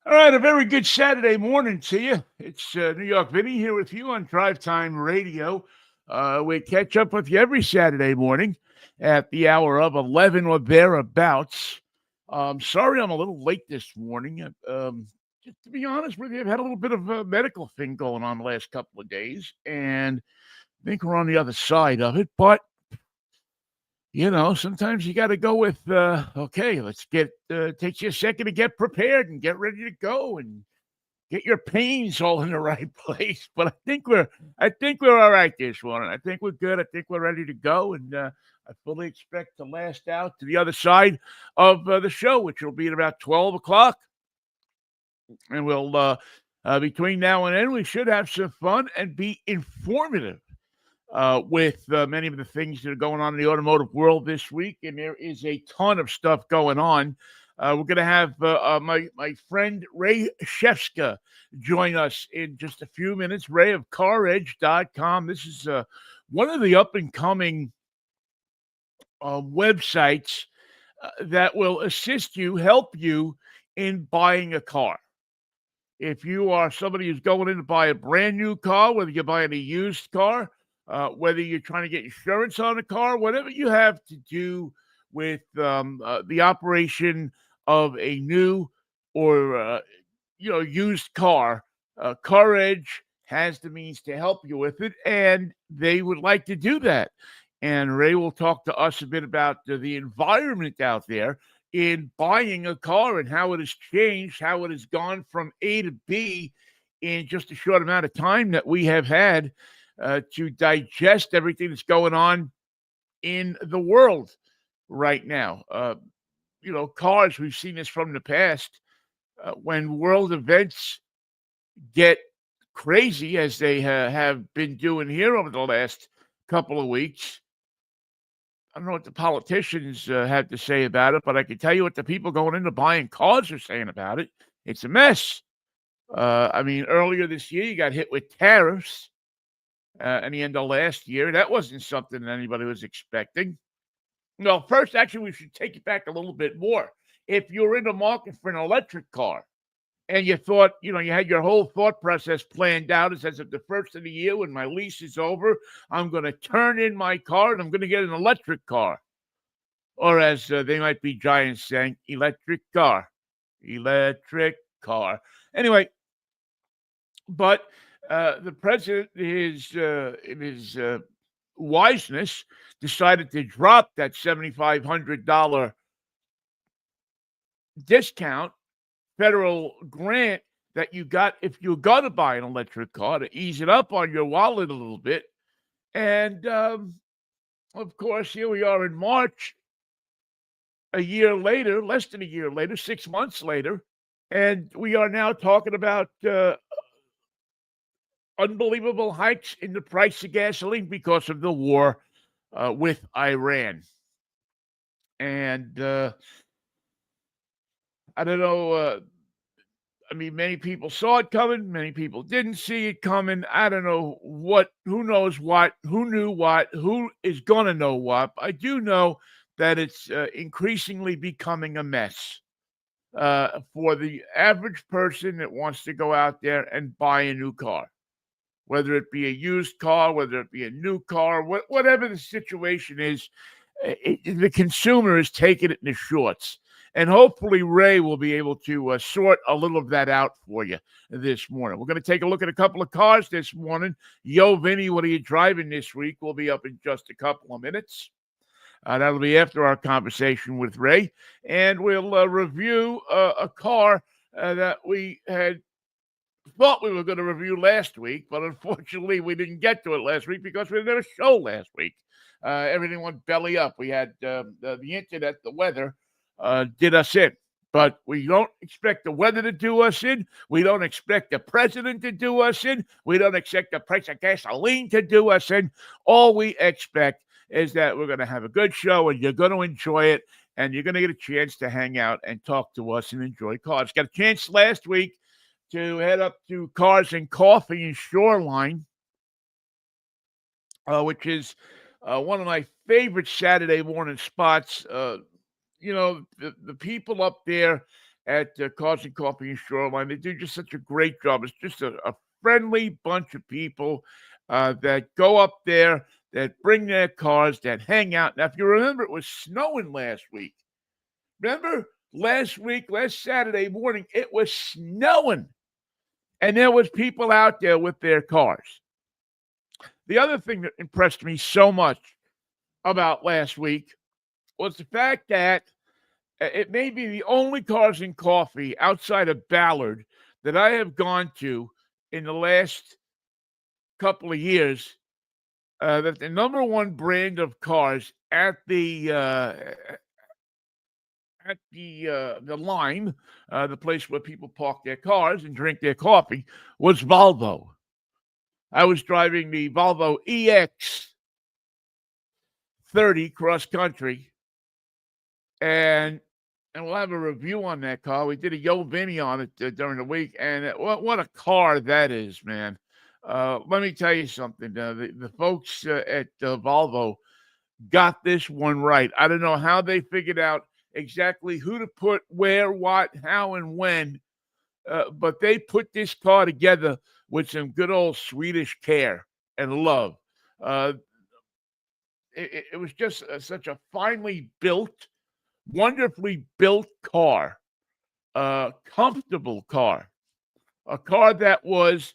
All right, a very good Saturday morning to you. It's New York Vinnie here with you on Drivetime Radio. We catch up with you every Saturday morning at the hour of 11 or thereabouts. Sorry I'm a little late this morning. Just to be honest with you, I've had a little bit of a medical thing going on the last couple of days, and I think we're on the other side of it. But sometimes you got to go with, okay, let's takes you a second to get prepared and get ready to go and get your pains all in the right place. But I think we're all right this morning. I think we're good. I think we're ready to go. And I fully expect to last out to the other side of the show, which will be at about 12 o'clock. And between now and then, we should have some fun and be informative with many of the things that are going on in the automotive world this week, and there is a ton of stuff going on. We're going to have my friend Ray SHEFSKA join us in just a few minutes. Ray of CarEdge.com. This is one of the up and coming websites that will help you in buying a car. If you are somebody who's going in to buy a brand new car, whether you're buying a used car, whether you're trying to get insurance on a car, whatever you have to do with the operation of a new or used car, Car Edge has the means to help you with it, and they would like to do that. And Ray will talk to us a bit about the environment out there in buying a car and how it has changed, how it has gone from A to B in just a short amount of time that we have had to digest everything that's going on in the world right now. Cars, we've seen this from the past. When world events get crazy, as they have been doing here over the last couple of weeks, I don't know what the politicians have to say about it, but I can tell you what the people going into buying cars are saying about it. It's a mess. Earlier this year, you got hit with tariffs in the end of last year. That wasn't something that anybody was expecting. Well, first, actually, we should take it back a little bit more. If you're in the market for an electric car and you thought, you had your whole thought process planned out as of the first of the year when my lease is over, I'm going to turn in my car and I'm going to get an electric car. Or as they might be giants saying, electric car. Electric car. Anyway, but the president, in his wiseness, decided to drop that $7,500 discount federal grant that you got if you're going to buy an electric car to ease it up on your wallet a little bit. And, of course, here we are in March, a year later, less than a year later, 6 months later, and we are now talking about unbelievable hikes in the price of gasoline because of the war with Iran. And I don't know. Many people saw it coming. Many people didn't see it coming. I don't know who knows what, who knew what, who is going to know what. I do know that it's increasingly becoming a mess for the average person that wants to go out there and buy a new car. Whether it be a used car, whether it be a new car, whatever the situation is, the consumer is taking it in the shorts. And hopefully Ray will be able to sort a little of that out for you this morning. We're going to take a look at a couple of cars this morning. Yo, Vinnie, what are you driving this week? We'll be up in just a couple of minutes. That'll be after our conversation with Ray. And we'll review a car that we had thought we were going to review last week, but unfortunately we didn't get to it last week because we didn't have a show last week. Everything went belly up. We had the internet, the weather did us in. But we don't expect the weather to do us in. We don't expect the president to do us in. We don't expect the price of gasoline to do us in. All we expect is that we're going to have a good show and you're going to enjoy it and you're going to get a chance to hang out and talk to us and enjoy cars. Got a chance last week to head up to Cars and Coffee in Shoreline, which is one of my favorite Saturday morning spots. The people up there at Cars and Coffee in Shoreline. They do just such a great job. It's just a friendly bunch of people that go up there, that bring their cars, that hang out. Now, if you remember, it was snowing last week. Remember last week, last Saturday morning, it was snowing, and there was people out there with their cars. The other thing that impressed me so much about last week was the fact that it may be the only Cars and Coffee outside of Ballard that I have gone to in the last couple of years, that the number one brand of cars at the line, the place where people park their cars and drink their coffee, was Volvo. I was driving the Volvo EX30 cross country, and we'll have a review on that car. We did a Vinnie on it during the week, and what a car that is, man. Let me tell you something. The folks at Volvo got this one right. I don't know how they figured out exactly who to put where, what, how, and when, but they put this car together with some good old Swedish care and love. It was just such a finely built, wonderfully built car, comfortable car, a car that was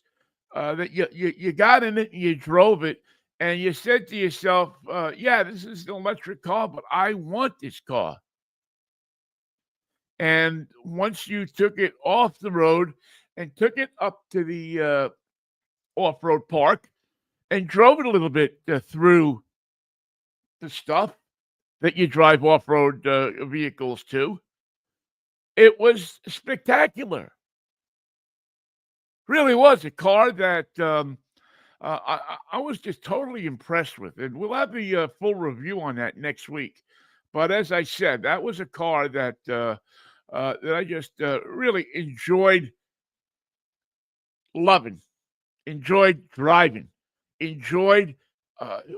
that you got in it and you drove it, and you said to yourself, "Yeah, this is an electric car, but I want this car." And once you took it off the road and took it up to the off-road park and drove it a little bit through the stuff that you drive off-road vehicles to, it was spectacular. Really was a car that I was just totally impressed with, and we'll have the full review on that next week. But as I said, that was a car that that I just really enjoyed loving, enjoyed driving, enjoyed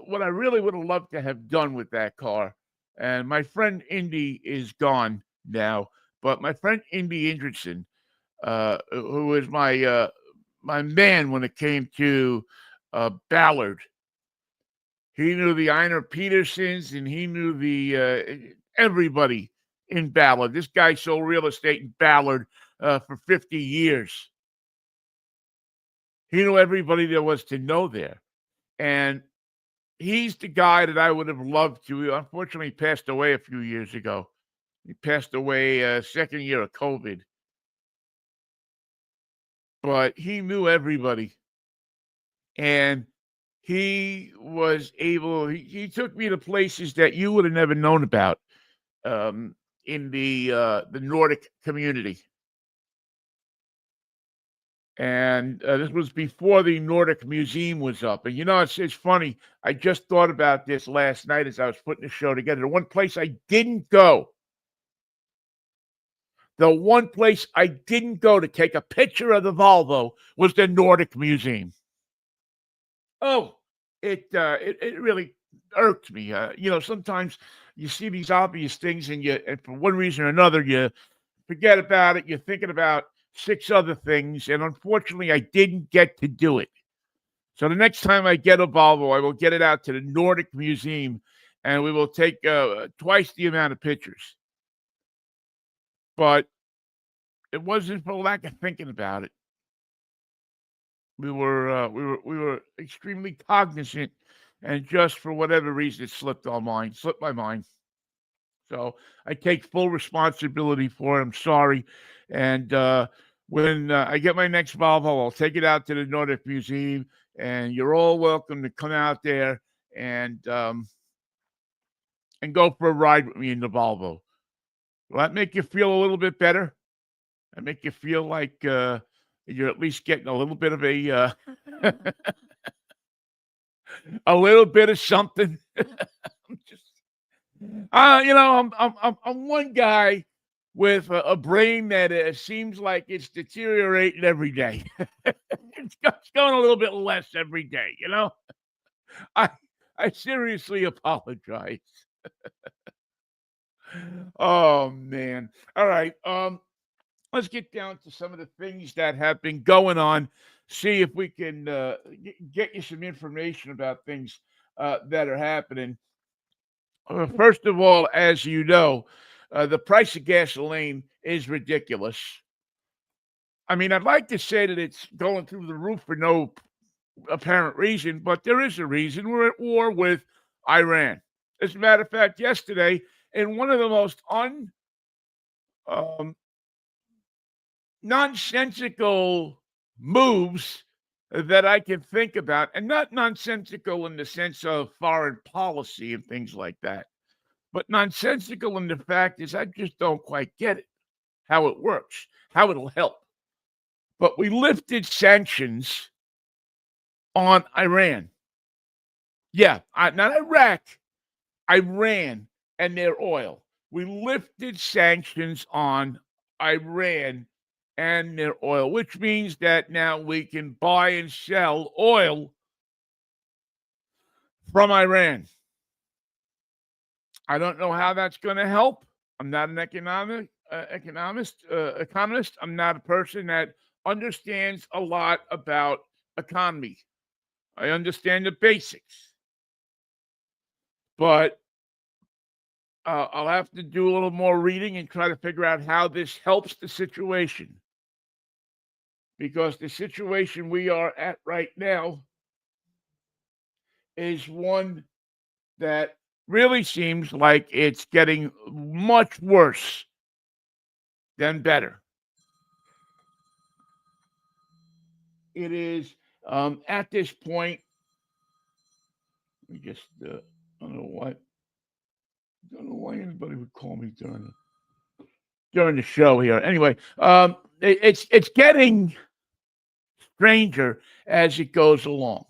what I really would have loved to have done with that car. And my friend Indy is gone now, but my friend Indy Indridson, who was my man when it came to Ballard. He knew the Einar Petersons, and he knew the everybody in Ballard. This guy sold real estate in Ballard for 50 years. He knew everybody there was to know there. And he's the guy that I would have loved to. He unfortunately passed away a few years ago. He passed away second year of COVID. But he knew everybody. And he was able, he took me to places that you would have never known about in the Nordic community. And this was before the Nordic Museum was up. And it's funny. I just thought about this last night as I was putting the show together. The one place I didn't go to take a picture of the Volvo was the Nordic Museum. Oh, it really irked me. Sometimes you see these obvious things, and for one reason or another, you forget about it. You're thinking about 6 other things, and unfortunately, I didn't get to do it. So the next time I get a Volvo, I will get it out to the Nordic Museum, and we will take twice the amount of pictures. But it wasn't for lack of thinking about it. We were extremely cognizant, and just for whatever reason, it slipped my mind. So I take full responsibility for it. I'm sorry. And when I get my next Volvo, I'll take it out to the Nordic Museum, and you're all welcome to come out there and go for a ride with me in the Volvo. Will that make you feel a little bit better? That make you feel like you're at least getting a little bit of a a little bit of something. I'm one guy with a brain that seems like it's deteriorating every day. It's going a little bit less every day. I seriously apologize. Oh man! All right. let's get down to some of the things that have been going on. See if we can get you some information about things that are happening. First of all, as you know, the price of gasoline is ridiculous. I mean, I'd like to say that it's going through the roof for no apparent reason, but there is a reason. We're at war with Iran. As a matter of fact, yesterday, in one of the most um, nonsensical moves that I can think about, and not nonsensical in the sense of foreign policy and things like that, but nonsensical in the fact is I just don't quite get it, how it works, how it'll help. But we lifted sanctions on Iran. Yeah, not Iraq, Iran and their oil. We lifted sanctions on Iran and their oil, which means that now we can buy and sell oil from Iran. I don't know how that's going to help. I'm not an economist. I'm not a person that understands a lot about economy. I understand the basics, but I'll have to do a little more reading and try to figure out how this helps the situation. Because the situation we are at right now is one that really seems like it's getting much worse than better. It is at this point. We just I don't know why. Don't know why anybody would call me during the show here. Anyway, it's getting stranger as it goes along.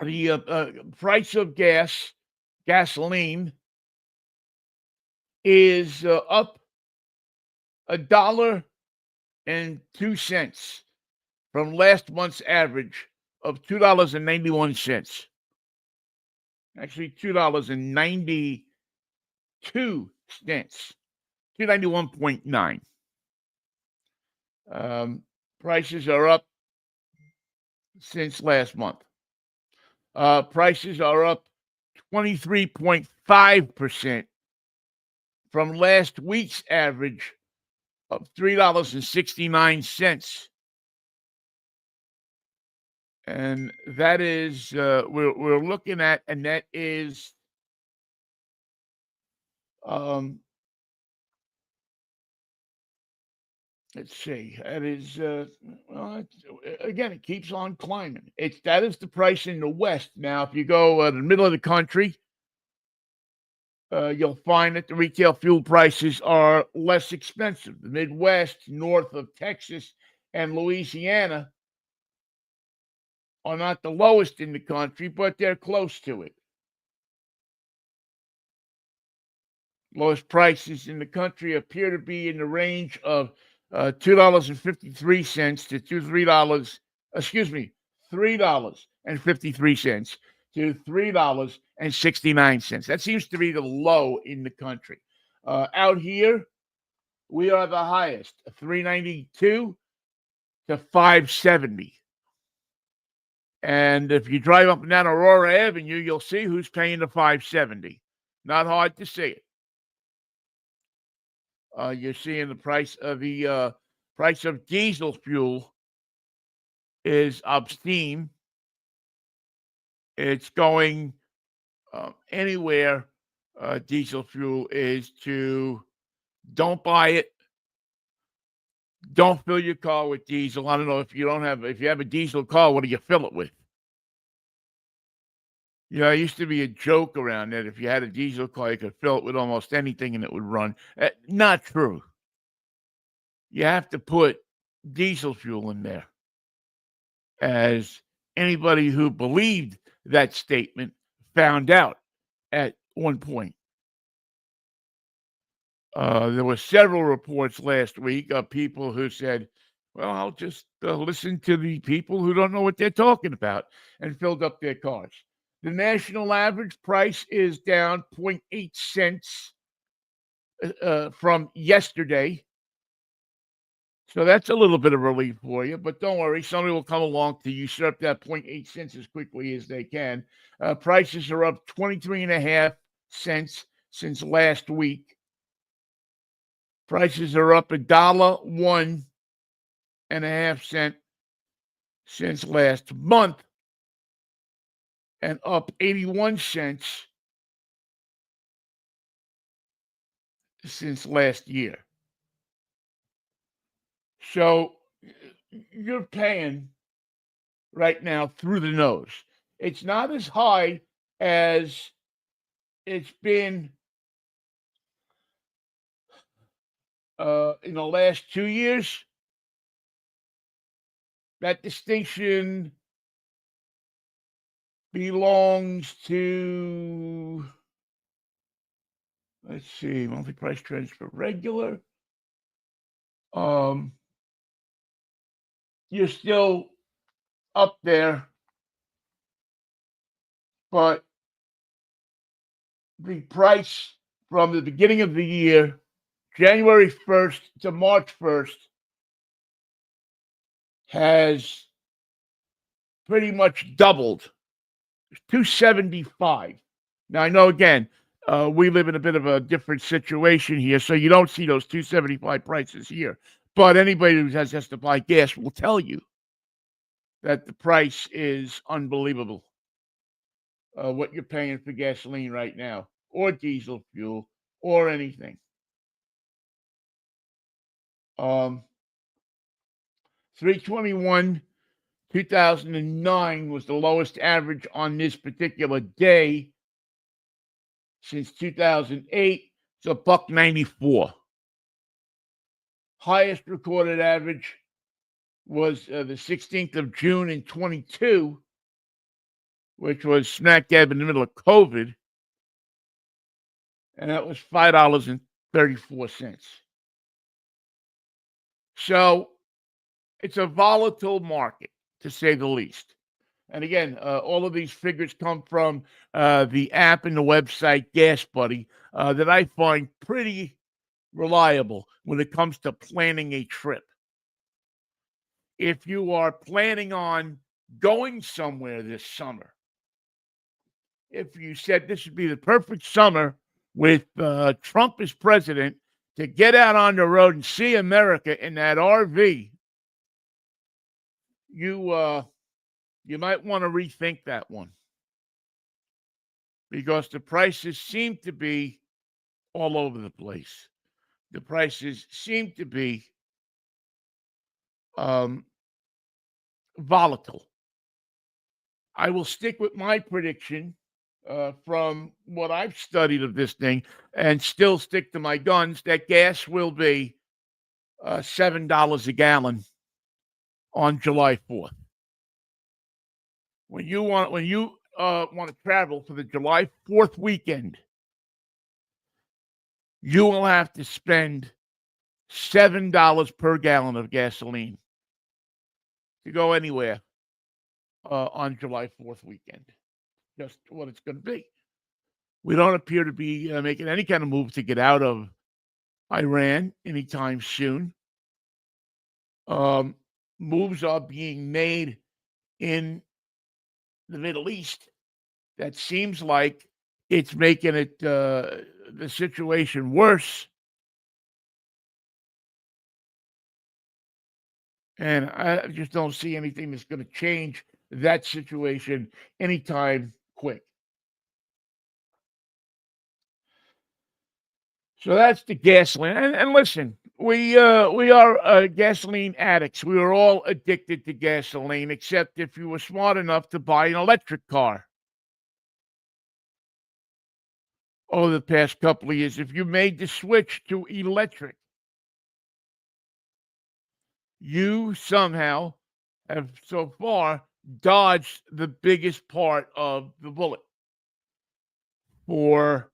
The price of gasoline, is up $1.02 from last month's average of $2.91. Actually, $2.92, 291.9. Prices are up since last month. Prices are up 23.5% from last week's average of $3.69. And that is we're looking at, and that is let's see, that is well, again, it keeps on climbing. That is the price in the West. Now, if you go the middle of the country, you'll find that the retail fuel prices are less expensive. The Midwest, north of Texas and Louisiana, are not the lowest in the country, but they're close to it. Lowest prices in the country appear to be in the range of $2.53 to $3. Excuse me, $3.53 to $3.69. That seems to be the low in the country. Out here, we are the highest, $3.92 to $5.70. And if you drive up and down Aurora Avenue, you'll see who's paying the $5.70. Not hard to see it. You're seeing the price of diesel fuel is obscene. It's going anywhere. Diesel fuel is to don't buy it. Don't fill your car with diesel. I don't know if you have a diesel car, what do you fill it with? It used to be a joke around that if you had a diesel car, you could fill it with almost anything and it would run. Not true. You have to put diesel fuel in there. As anybody who believed that statement found out at one point. There were several reports last week of people who said, well, I'll just listen to the people who don't know what they're talking about, and filled up their cars. The national average price is down 0.8 cents from yesterday. So that's a little bit of relief for you, but don't worry, somebody will come along to usurp that 0.8 cents as quickly as they can. Prices are up 23.5 cents since last week. Prices are up $1.01 since last month, and up 81 cents since last year. So you're paying right now through the nose. It's not as high as it's been in the last 2 years. That distinction belongs to, let's see, monthly price trends for regular. You're still up there, but the price from the beginning of the year, January 1st to March 1st, has pretty much doubled. $2.75. Now, I know, again, we live in a bit of a different situation here, so you don't see those $2.75 prices here. But anybody who has to buy gas will tell you that the price is unbelievable, what you're paying for gasoline right now, or diesel fuel, or anything. 321 2009 was the lowest average on this particular day since 2008. It's $1.94. Highest recorded average was the 16th of June in 22, which was smack dab in the middle of COVID, and that was $5.34. So it's a volatile market, to say the least. And again, all of these figures come from the app and the website Gas Buddy that I find pretty reliable when it comes to planning a trip. If you are planning on going somewhere this summer, if you said this would be the perfect summer with Trump as president to get out on the road and see America in that RV, you might want to rethink that one, because the prices seem to be all over the place. The prices seem to be volatile. I will stick with my prediction from what I've studied of this thing, and still stick to my guns, that gas will be $7 a gallon on July 4th. When you want to travel for the July 4th weekend, you will have to spend $7 per gallon of gasoline to go anywhere on July 4th weekend. Just what it's going to be. We don't appear to be making any kind of move to get out of Iran anytime soon. Moves are being made in the Middle East that seems like it's making it the situation worse. And I just don't see anything that's going to change that situation anytime quick. So that's the gasoline. And listen, we are gasoline addicts. We are all addicted to gasoline, except if you were smart enough to buy an electric car over the past couple of years. If you made the switch to electric, you somehow have so far dodged the biggest part of the bullet for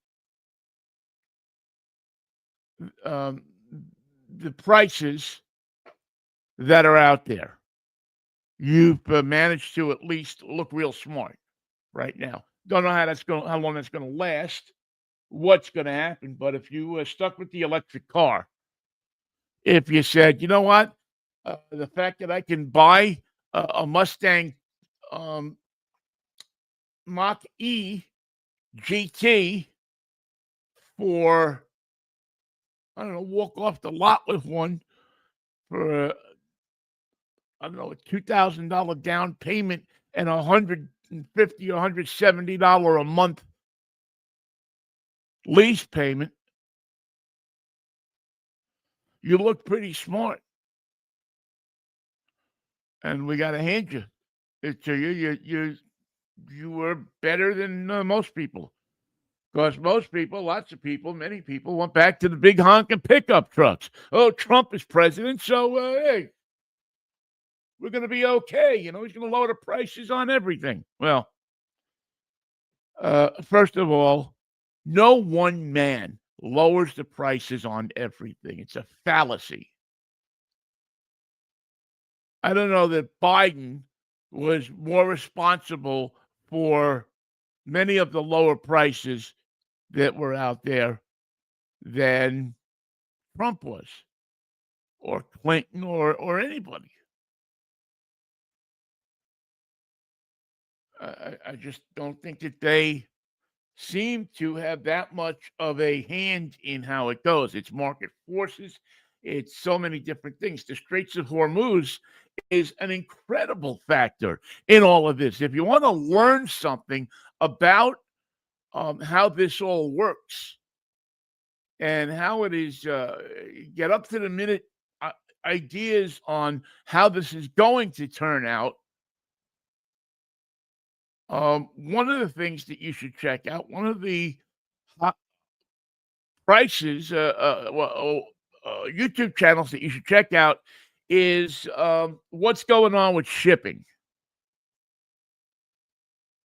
the prices that are out there. You've managed to at least look real smart right now. Don't know how long that's going to last, what's going to happen. But if you stuck with the electric car, if you said, you know what, the fact that I can buy a Mustang um, Mach E GT for, I don't know, walk off the lot with one for, I don't know, a $2,000 down payment and $150 or $170 a month lease payment, you look pretty smart. And we got to hand it to you. You were better than most people. Because most people, lots of people, many people went back to the big honking pickup trucks. Oh, Trump is president, so hey, we're going to be okay. You know, he's going to lower the prices on everything. Well, first of all, no one man lowers the prices on everything. It's a fallacy. I don't know that Biden was more responsible for many of the lower prices that were out there than Trump was, or Clinton, or anybody. I just don't think that they seem to have that much of a hand in how it goes. It's market forces. It's so many different things. The Straits of Hormuz is an incredible factor in all of this. If you want to learn something about how this all works and how it is, get up to the minute ideas on how this is going to turn out. One of the things that you should check out, one of the hot prices, YouTube channels that you should check out is what's going on with shipping.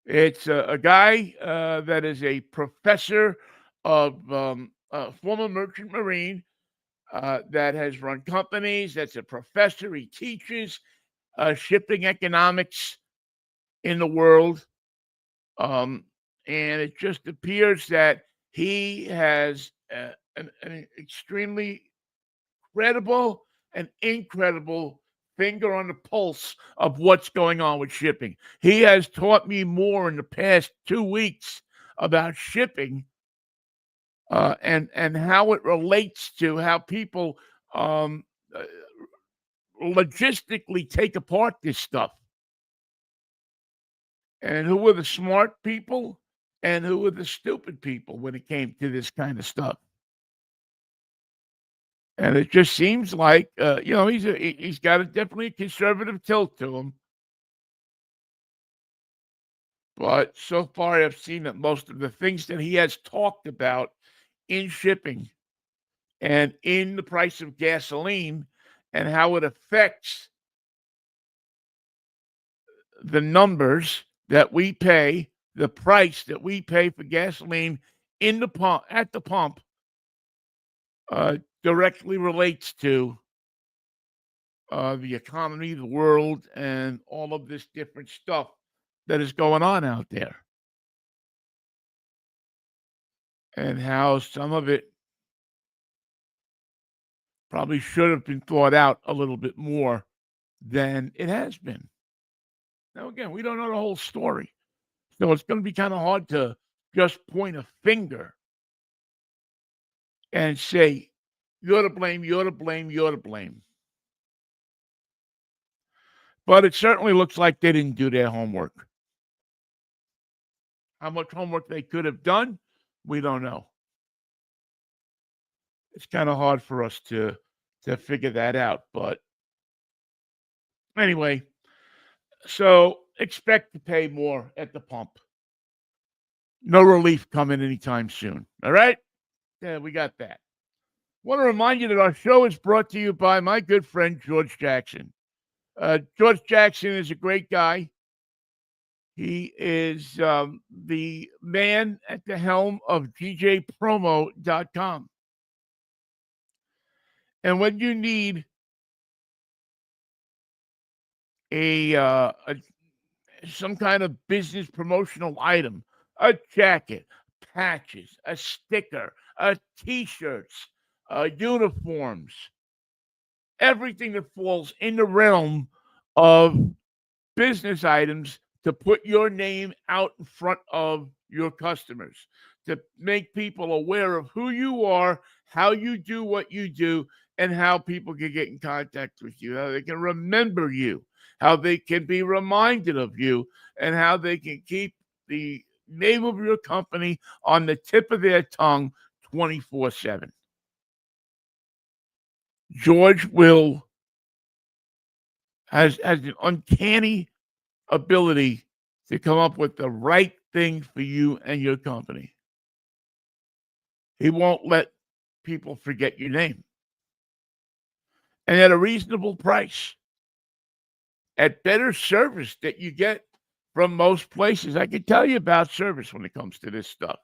It's a guy that is a professor of former merchant marine that has run companies. That's a professor. He teaches shipping economics in the world. And it just appears that he has an extremely credible and incredible finger on the pulse of what's going on with shipping. He has taught me more in the past 2 weeks about shipping and how it relates to how people logistically take apart this stuff. And who were the smart people and who were the stupid people when it came to this kind of stuff. And it just seems like, he's got definitely a conservative tilt to him. But so far, I've seen that most of the things that he has talked about in shipping and in the price of gasoline and how it affects the numbers that we pay, the price that we pay for gasoline in the pump at the pump, directly relates to the economy, the world, and all of this different stuff that is going on out there, and how some of it probably should have been thought out a little bit more than it has been. Now, again, we don't know the whole story, so it's going to be kind of hard to just point a finger and say, you're to blame, you're to blame, you're to blame. But it certainly looks like they didn't do their homework. How much homework they could have done, we don't know. It's kind of hard for us to figure that out. But anyway, so expect to pay more at the pump. No relief coming anytime soon. All right? Yeah, we got that. Want to remind you that our show is brought to you by my good friend, George Jackson. George Jackson is a great guy. He is the man at the helm of djpromo.com. And when you need some kind of business promotional item, a jacket, patches, a sticker, T-shirts, uniforms, everything that falls in the realm of business items to put your name out in front of your customers, to make people aware of who you are, how you do what you do, and how people can get in contact with you, how they can remember you, how they can be reminded of you, and how they can keep the name of your company on the tip of their tongue 24/7. George has an uncanny ability to come up with the right thing for you and your company. He won't let people forget your name. And at a reasonable price, at better service that you get from most places. I can tell you about service when it comes to this stuff.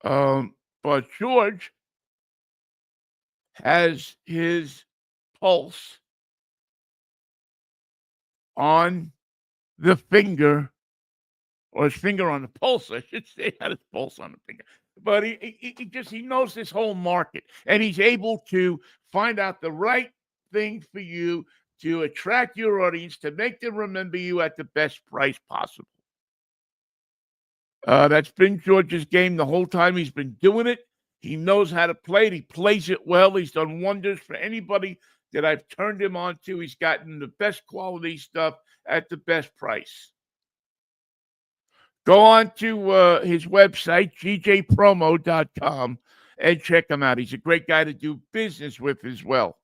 But George has his pulse on the finger, or his finger on the pulse, I should say, not his pulse on the finger. But he knows this whole market, and he's able to find out the right thing for you to attract your audience, to make them remember you at the best price possible. That's been George's game the whole time he's been doing it. He knows how to play it. He plays it well. He's done wonders for anybody that I've turned him on to. He's gotten the best quality stuff at the best price. Go on to his website, gjpromo.com, and check him out. He's a great guy to do business with as well.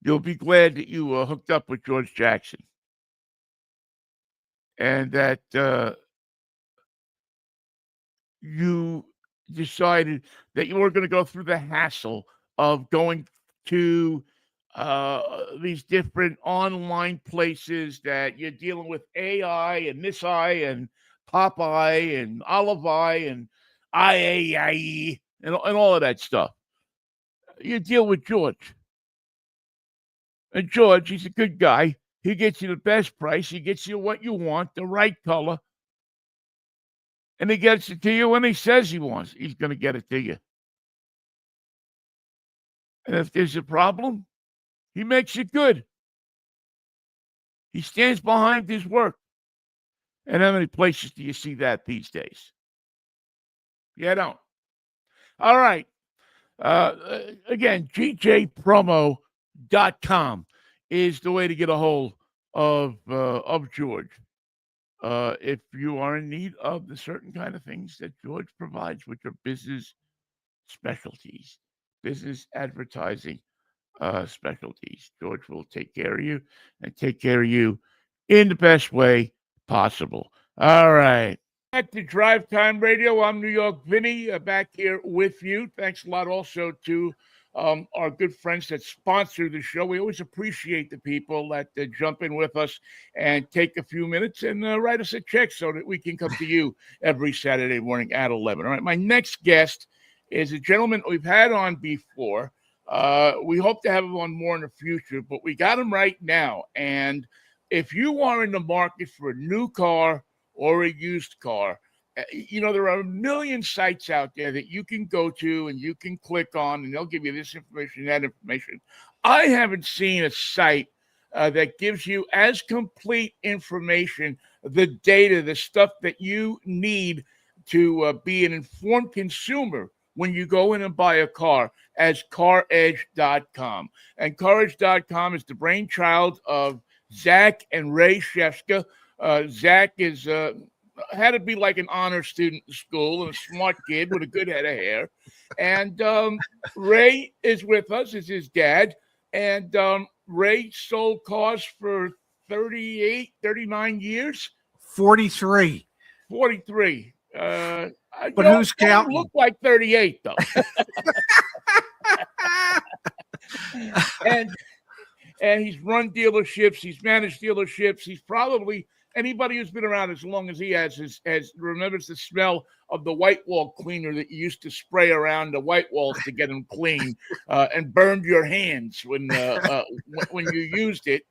You'll be glad that you hooked up with George Jackson, and that you decided that you weren't going to go through the hassle of going to these different online places that you're dealing with AI and Miss I and Popeye and Olive Eye and IAIE and all of that stuff. You deal with George. And George, he's a good guy. He gets you the best price. He gets you what you want, the right color. And he gets it to you when he says he wants. He's going to get it to you. And if there's a problem, he makes it good. He stands behind his work. And how many places do you see that these days? You don't. All right. Again, gjpromo.com is the way to get a hold of George. If you are in need of the certain kind of things that George provides, which are business specialties, business advertising specialties, George will take care of you and take care of you in the best way possible. All right. Back to Drive Time Radio. I'm New York Vinnie, back here with you. Thanks a lot also to our good friends that sponsor the show. We always appreciate the people that jump in with us and take a few minutes and write us a check so that we can come to you every Saturday morning at 11. All right, my next guest is a gentleman we've had on before. We hope to have him on more in the future, but we got him right now. And if you are in the market for a new car or a used car, there are a million sites out there that you can go to and you can click on, and they'll give you this information, that information. I haven't seen a site that gives you as complete information, the data, the stuff that you need to be an informed consumer when you go in and buy a car, as CarEdge.com. And CarEdge.com is the brainchild of Zach and Ray SHEFSKA. Zach is had to be like an honor student in school and a smart kid with a good head of hair. And Ray is with us, is his dad. And Ray sold cars for 39 years. 43. 43. But who's counting? Look like 38, though. and he's run dealerships. He's managed dealerships. He's probably, anybody who's been around as long as he has remembers the smell of the white wall cleaner that you used to spray around the white walls to get them clean, and burned your hands when you used it.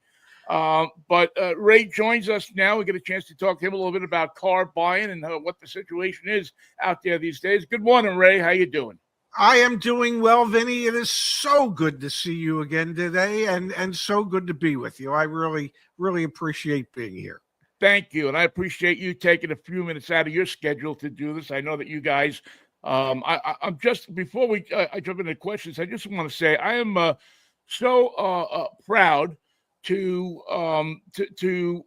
But Ray joins us now. We get a chance to talk to him a little bit about car buying and what the situation is out there these days. Good morning, Ray. How you doing? I am doing well, Vinnie. It is so good to see you again today, and so good to be with you. I really, really appreciate being here. Thank you, and I appreciate you taking a few minutes out of your schedule to do this. I know that you guys. I'm just before I jump into questions. I just want to say I am so proud to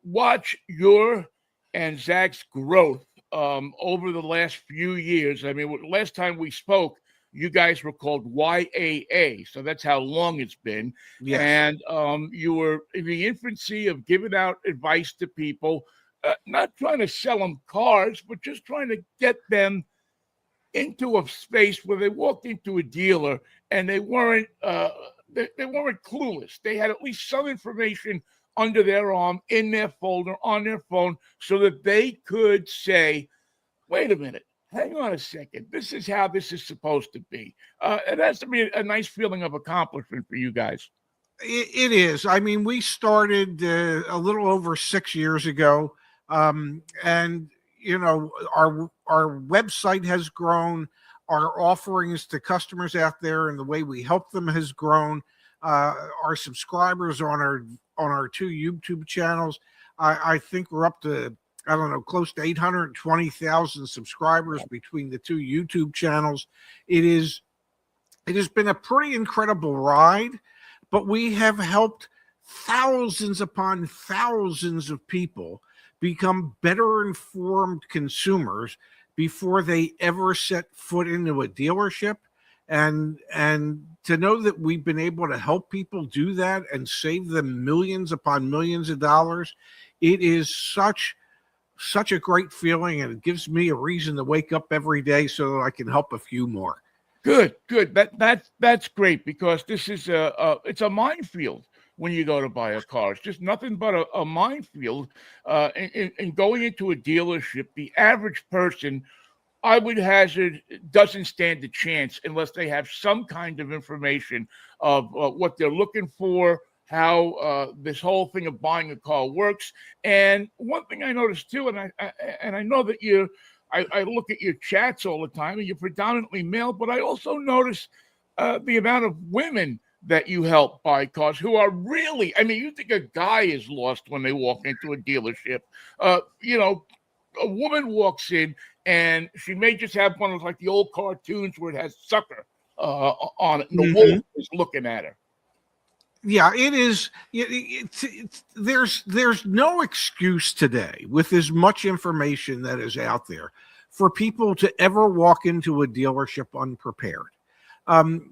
watch your and Zach's growth over the last few years. I mean, last time we spoke, you guys were called YAA, so that's how long it's been. Yes. And you were in the infancy of giving out advice to people, not trying to sell them cars, but just trying to get them into a space where they walked into a dealer and they weren't they weren't clueless. They had at least some information under their arm, in their folder, on their phone, so that they could say, wait a minute, hang on a second, this is how this is supposed to be. It has to be a nice feeling of accomplishment for you guys. It is. I mean, we started a little over 6 years ago, and you know, our website has grown. Our offerings to customers out there and the way we help them has grown. Our subscribers on our 2 YouTube channels, I think we're up to, I don't know, close to 820,000 subscribers between the 2 YouTube channels. It has been a pretty incredible ride, but we have helped thousands upon thousands of people become better informed consumers before they ever set foot into a dealership. And to know that we've been able to help people do that and save them millions upon millions of dollars, it is such a great feeling, and it gives me a reason to wake up every day so that I can help a few more. Good. That's great, because this is it's a minefield. When you go to buy a car, it's just nothing but a minefield. And going into a dealership, the average person, I would hazard, doesn't stand a chance unless they have some kind of information of what they're looking for, how this whole thing of buying a car works. And one thing I noticed too, and I know that I look at your chats all the time, and you're predominantly male, but I also notice the amount of women that you help buy cars who are really, I mean, you think a guy is lost when they walk into a dealership. You know, a woman walks in and she may just have one of like the old cartoons where it has sucker on it, and the wolf is looking at her. Yeah, it is. There's no excuse today, with as much information that is out there, for people to ever walk into a dealership unprepared.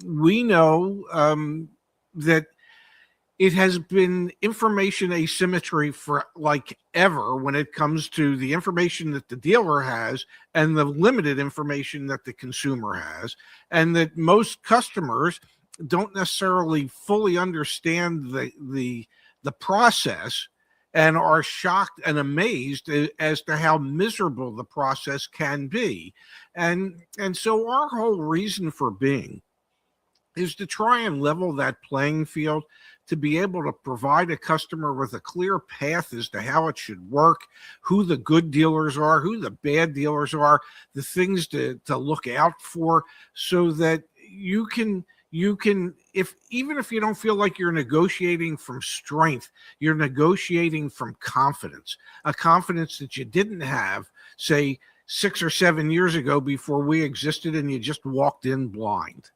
We know that it has been information asymmetry for like ever when it comes to the information that the dealer has and the limited information that the consumer has, and that most customers don't necessarily fully understand the process and are shocked and amazed as to how miserable the process can be. And so our whole reason for being is to try and level that playing field, to be able to provide a customer with a clear path as to how it should work, who the good dealers are, who the bad dealers are, the things to look out for, so that you can, even if you don't feel like you're negotiating from strength, you're negotiating from confidence, a confidence that you didn't have, say, 6 or 7 years ago before we existed, and you just walked in blind.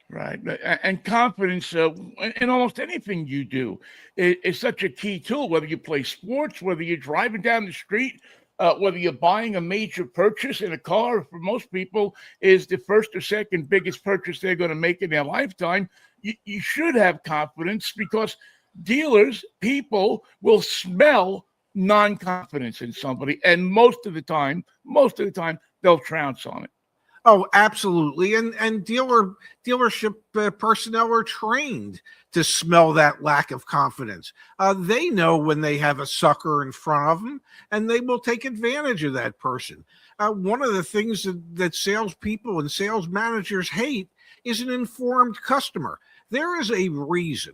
Right. And confidence in almost anything you do is such a key tool, whether you play sports, whether you're driving down the street, whether you're buying a major purchase in a car. For most people, is the first or second biggest purchase they're going to make in their lifetime. You should have confidence, because dealers, people will smell non-confidence in somebody, and most of the time, they'll trounce on it. Oh, absolutely. And dealership personnel are trained to smell that lack of confidence. They know when they have a sucker in front of them, and they will take advantage of that person. One of the things that salespeople and sales managers hate is an informed customer. There is a reason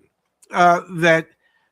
that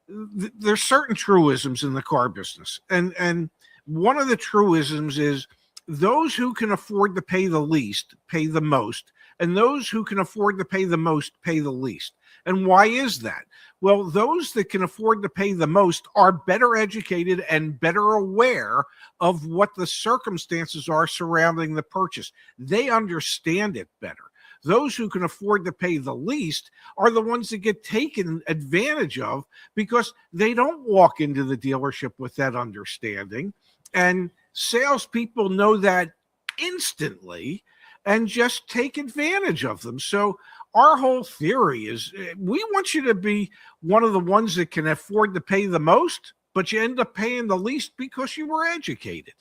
there's certain truisms in the car business, and one of the truisms is those who can afford to pay the least pay the most, and those who can afford to pay the most pay the least. And why is that? Well, those that can afford to pay the most are better educated and better aware of what the circumstances are surrounding the purchase. They understand it better. Those who can afford to pay the least are the ones that get taken advantage of because they don't walk into the dealership with that understanding. And salespeople know that instantly and just take advantage of them. So our whole theory is we want you to be one of the ones that can afford to pay the most, but you end up paying the least because you were educated.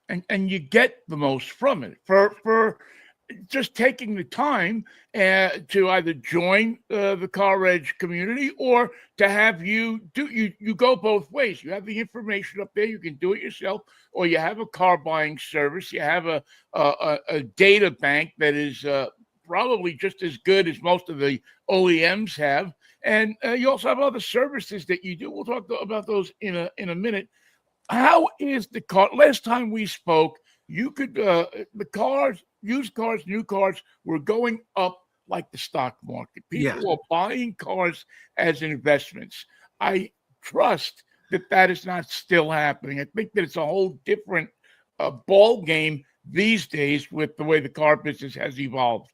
And you get the most from it for just taking the time to either join the Car Edge community or to have you go both ways. You have the information up there. You can do it yourself, or you have a car buying service. You have a data bank that is probably just as good as most of the OEMs have. And you also have other services that you do. We'll talk about those in a minute. How is the car? Last time we spoke, you could the cars, used cars, new cars were going up like the stock market. People are buying cars as investments. I trust that is not still happening. I think that it's a whole different ball game these days with the way the car business has evolved.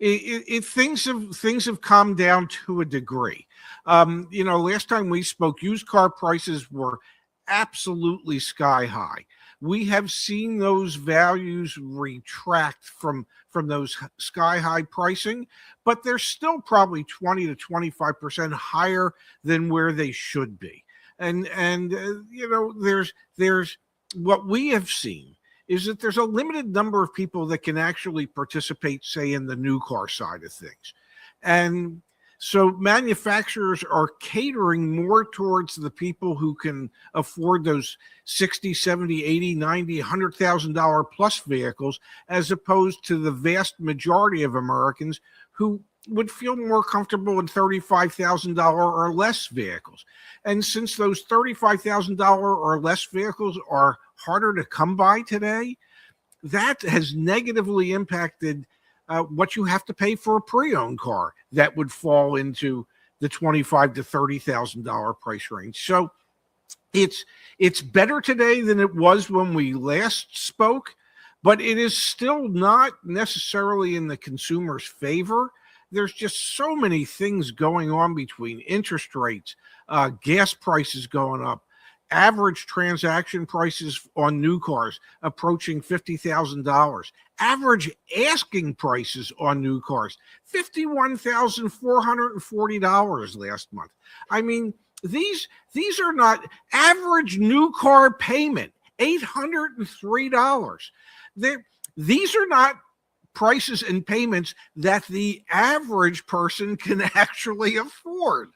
Things have calmed down to a degree. Last time we spoke, used car prices were absolutely sky high. We have seen those values retract from those sky high pricing, but they're still probably 20 to 25% higher than where they should be. And there's what we have seen is that there's a limited number of people that can actually participate, say, in the new car side of things. And so manufacturers are catering more towards the people who can afford those 60, 70, 80, 90, $100,000 plus vehicles, as opposed to the vast majority of Americans who would feel more comfortable in $35,000 or less vehicles. And since those $35,000 or less vehicles are harder to come by today, that has negatively impacted what you have to pay for a pre-owned car that would fall into the $25,000 to $30,000 price range. So it's better today than it was when we last spoke, but it is still not necessarily in the consumer's favor. There's just so many things going on between interest rates, gas prices going up, average transaction prices on new cars approaching $50,000. Average asking prices on new cars, $51,440 last month. I mean, these are not average new car payment, $803. These are not prices and payments that the average person can actually afford.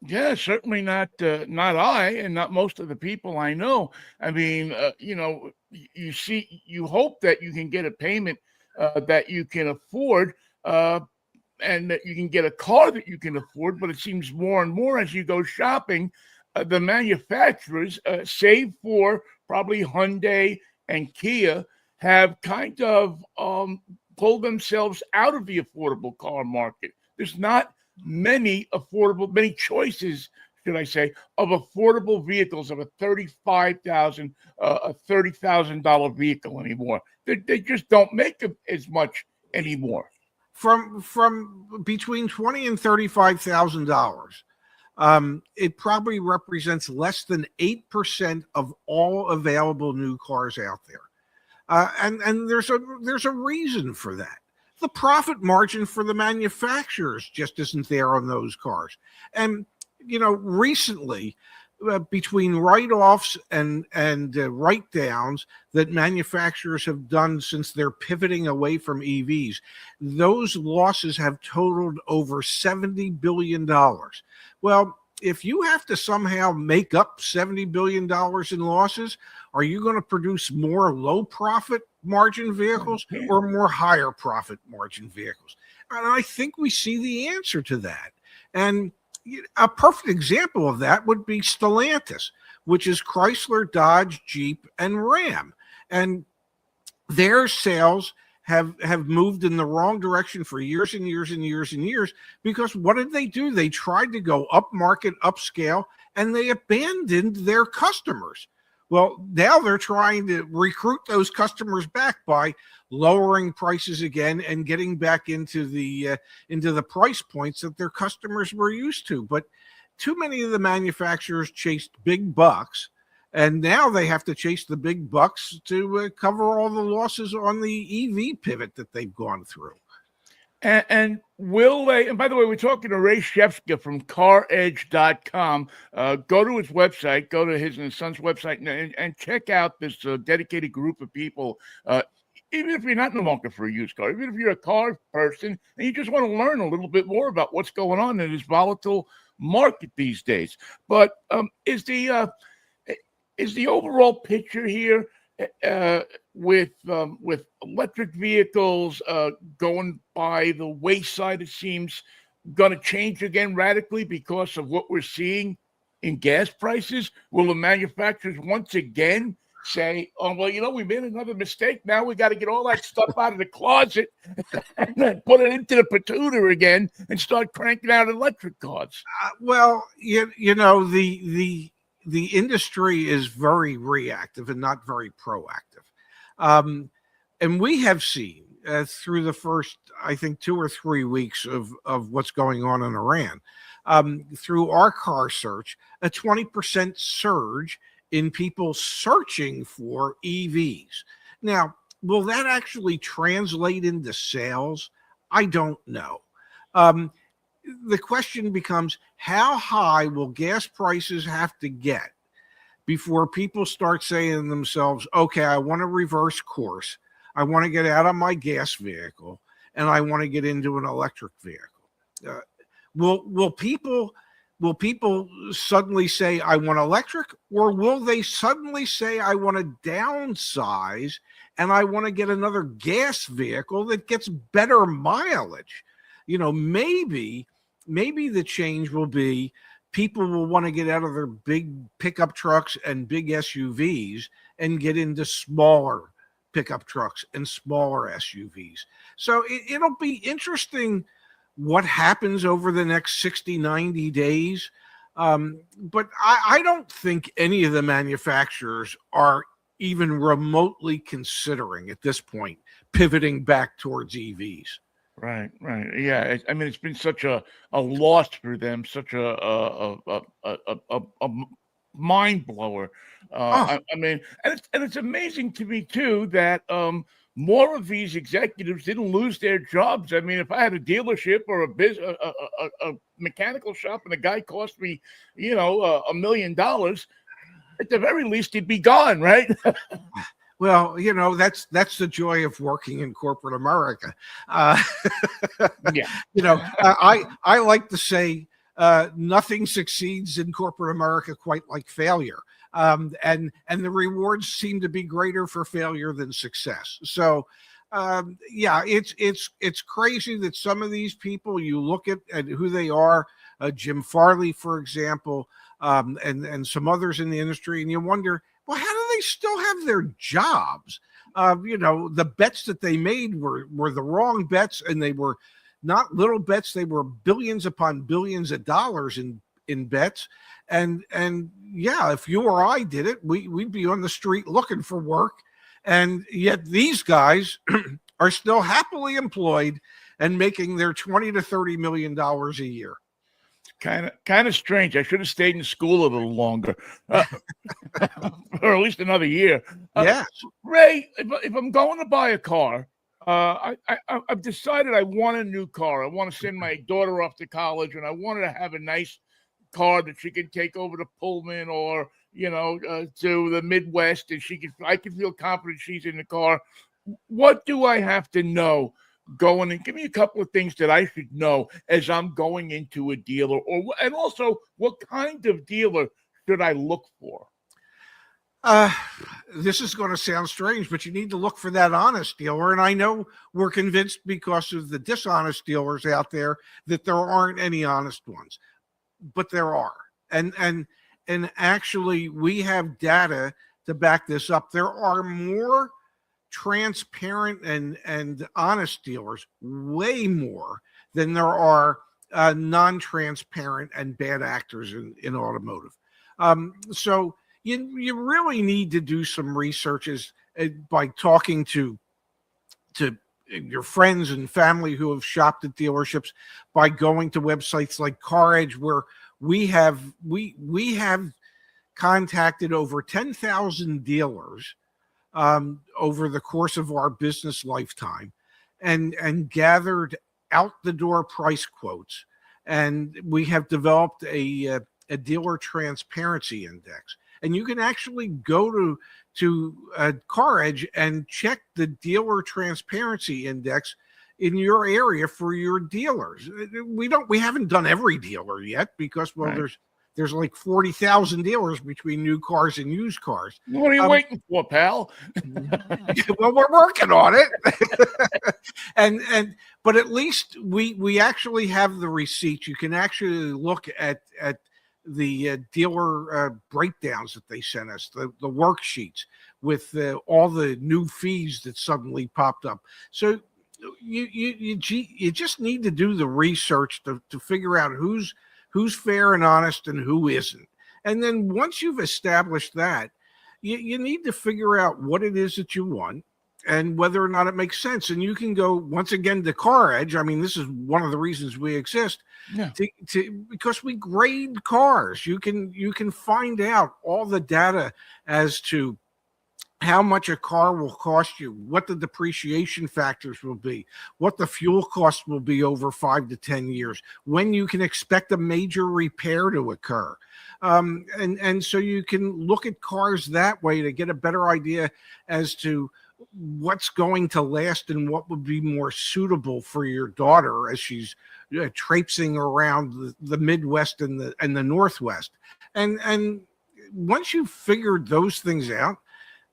Yeah, certainly not I, and not most of the people I know. I mean, you hope that you can get a payment that you can afford, and that you can get a car that you can afford. But it seems more and more as you go shopping, the manufacturers, save for probably Hyundai and Kia, have kind of pulled themselves out of the affordable car market. There's not many choices, should I say, of affordable vehicles of a $35,000, a $30,000 vehicle anymore. They just don't make as much anymore. From between $20,000 and $35,000, it probably represents less than 8% of all available new cars out there, and there's a reason for that. The profit margin for the manufacturers just isn't there on those cars. And, recently, between write-offs and write-downs that manufacturers have done since they're pivoting away from EVs, those losses have totaled over $70 billion. Well, if you have to somehow make up $70 billion in losses, are you going to produce more low profit margin vehicles or more higher profit margin vehicles? And I think we see the answer to that. And, A perfect example of that would be Stellantis, which is Chrysler, Dodge, Jeep, and Ram. And their sales have moved in the wrong direction for years and years and years and years, because what did they do? They tried to go up market, upscale, and they abandoned their customers. Well, now they're trying to recruit those customers back by lowering prices again and getting back into the price points that their customers were used to. But too many of the manufacturers chased big bucks, and now they have to chase the big bucks to cover all the losses on the EV pivot that they've gone through. And will they? And by the way, we're talking to Ray SHEFSKA from CarEdge.com. Go to his website, go to his and his son's website, and check out this dedicated group of people. Even if you're not in the market for a used car, even if you're a car person and you just want to learn a little bit more about what's going on in this volatile market these days. But is the overall picture here with electric vehicles going by the wayside, it seems, going to change again radically because of what we're seeing in gas prices? Will the manufacturers once again say, oh, well, we made another mistake. Now we got to get all that stuff out of the closet and then put it into the patooter again and start cranking out electric cars? The industry is very reactive and not very proactive. And we have seen through the first, I think, 2 or 3 weeks of what's going on in Iran, through our car search, a 20% surge in people searching for EVs. Now, will that actually translate into sales? I don't know. The question becomes, how high will gas prices have to get before people start saying to themselves, okay, I want to reverse course. I want to get out of my gas vehicle and I want to get into an electric vehicle. Will people suddenly say, I want electric, or will they suddenly say, I want to downsize and I want to get another gas vehicle that gets better mileage? Maybe the change will be people will want to get out of their big pickup trucks and big SUVs and get into smaller pickup trucks and smaller SUVs. So it'll be interesting what happens over the next 60, 90 days. But I don't think any of the manufacturers are even remotely considering at this point pivoting back towards EVs. Right. Yeah, I mean, it's been such a loss for them, such a mind blower. I mean, and it's amazing to me too that more of these executives didn't lose their jobs. I mean, if I had a dealership or a mechanical shop and a guy cost me, $1 million, at the very least he'd be gone, right? Well, that's the joy of working in corporate America. Yeah. I like to say nothing succeeds in corporate America quite like failure. And the rewards seem to be greater for failure than success. So, it's crazy that some of these people, you look at who they are, Jim Farley, for example, and some others in the industry, and you wonder, well, how do they still have their jobs? The bets that they made were the wrong bets, and they were not little bets. They were billions upon billions of dollars in bets. And if you or I did it, we'd be on the street looking for work. And yet these guys are still happily employed and making their $20 to $30 million a year. Kind of strange. I should have stayed in school a little longer, or at least another year. Yes, Ray. If I'm going to buy a car, I've decided I want a new car. I want to send my daughter off to college, and I wanted to have a nice car that she can take over to Pullman or to the Midwest, and I can feel confident she's in the car. What do I have to know? Going and give me a couple of things that I should know as I'm going into a dealer, and also what kind of dealer should I look for? This is going to sound strange, but you need to look for that honest dealer. And I know we're convinced because of the dishonest dealers out there that there aren't any honest ones. but there are, and actually we have data to back this up. There are more transparent and honest dealers, way more than there are non-transparent and bad actors in automotive. So you really need to do some researches by talking to your friends and family who have shopped at dealerships, by going to websites like CarEdge, where we have contacted over 10,000 dealers over the course of our business lifetime, and gathered out the door price quotes, and we have developed a dealer transparency index, and you can actually go to CarEdge and check the dealer transparency index in your area for your dealers. We haven't done every dealer yet, because Right. there's like 40,000 dealers between new cars and used cars. What are you waiting for, pal? Well, we're working on it. But at least we actually have the receipts. You can actually look at the dealer breakdowns that they sent us, the worksheets with all the new fees that suddenly popped up. So you just need to do the research to figure out who's fair and honest and who isn't. And then once you've established that, you need to figure out what it is that you want and whether or not it makes sense. And you can go once again to CarEdge. I mean, this is one of the reasons we exist, because we grade cars. You can find out all the data as to how much a car will cost you, what the depreciation factors will be, what the fuel cost will be over 5 to 10 years, when you can expect a major repair to occur. And so you can look at cars that way to get a better idea as to what's going to last and what would be more suitable for your daughter as she's traipsing around the Midwest and the Northwest. And once you've figured those things out,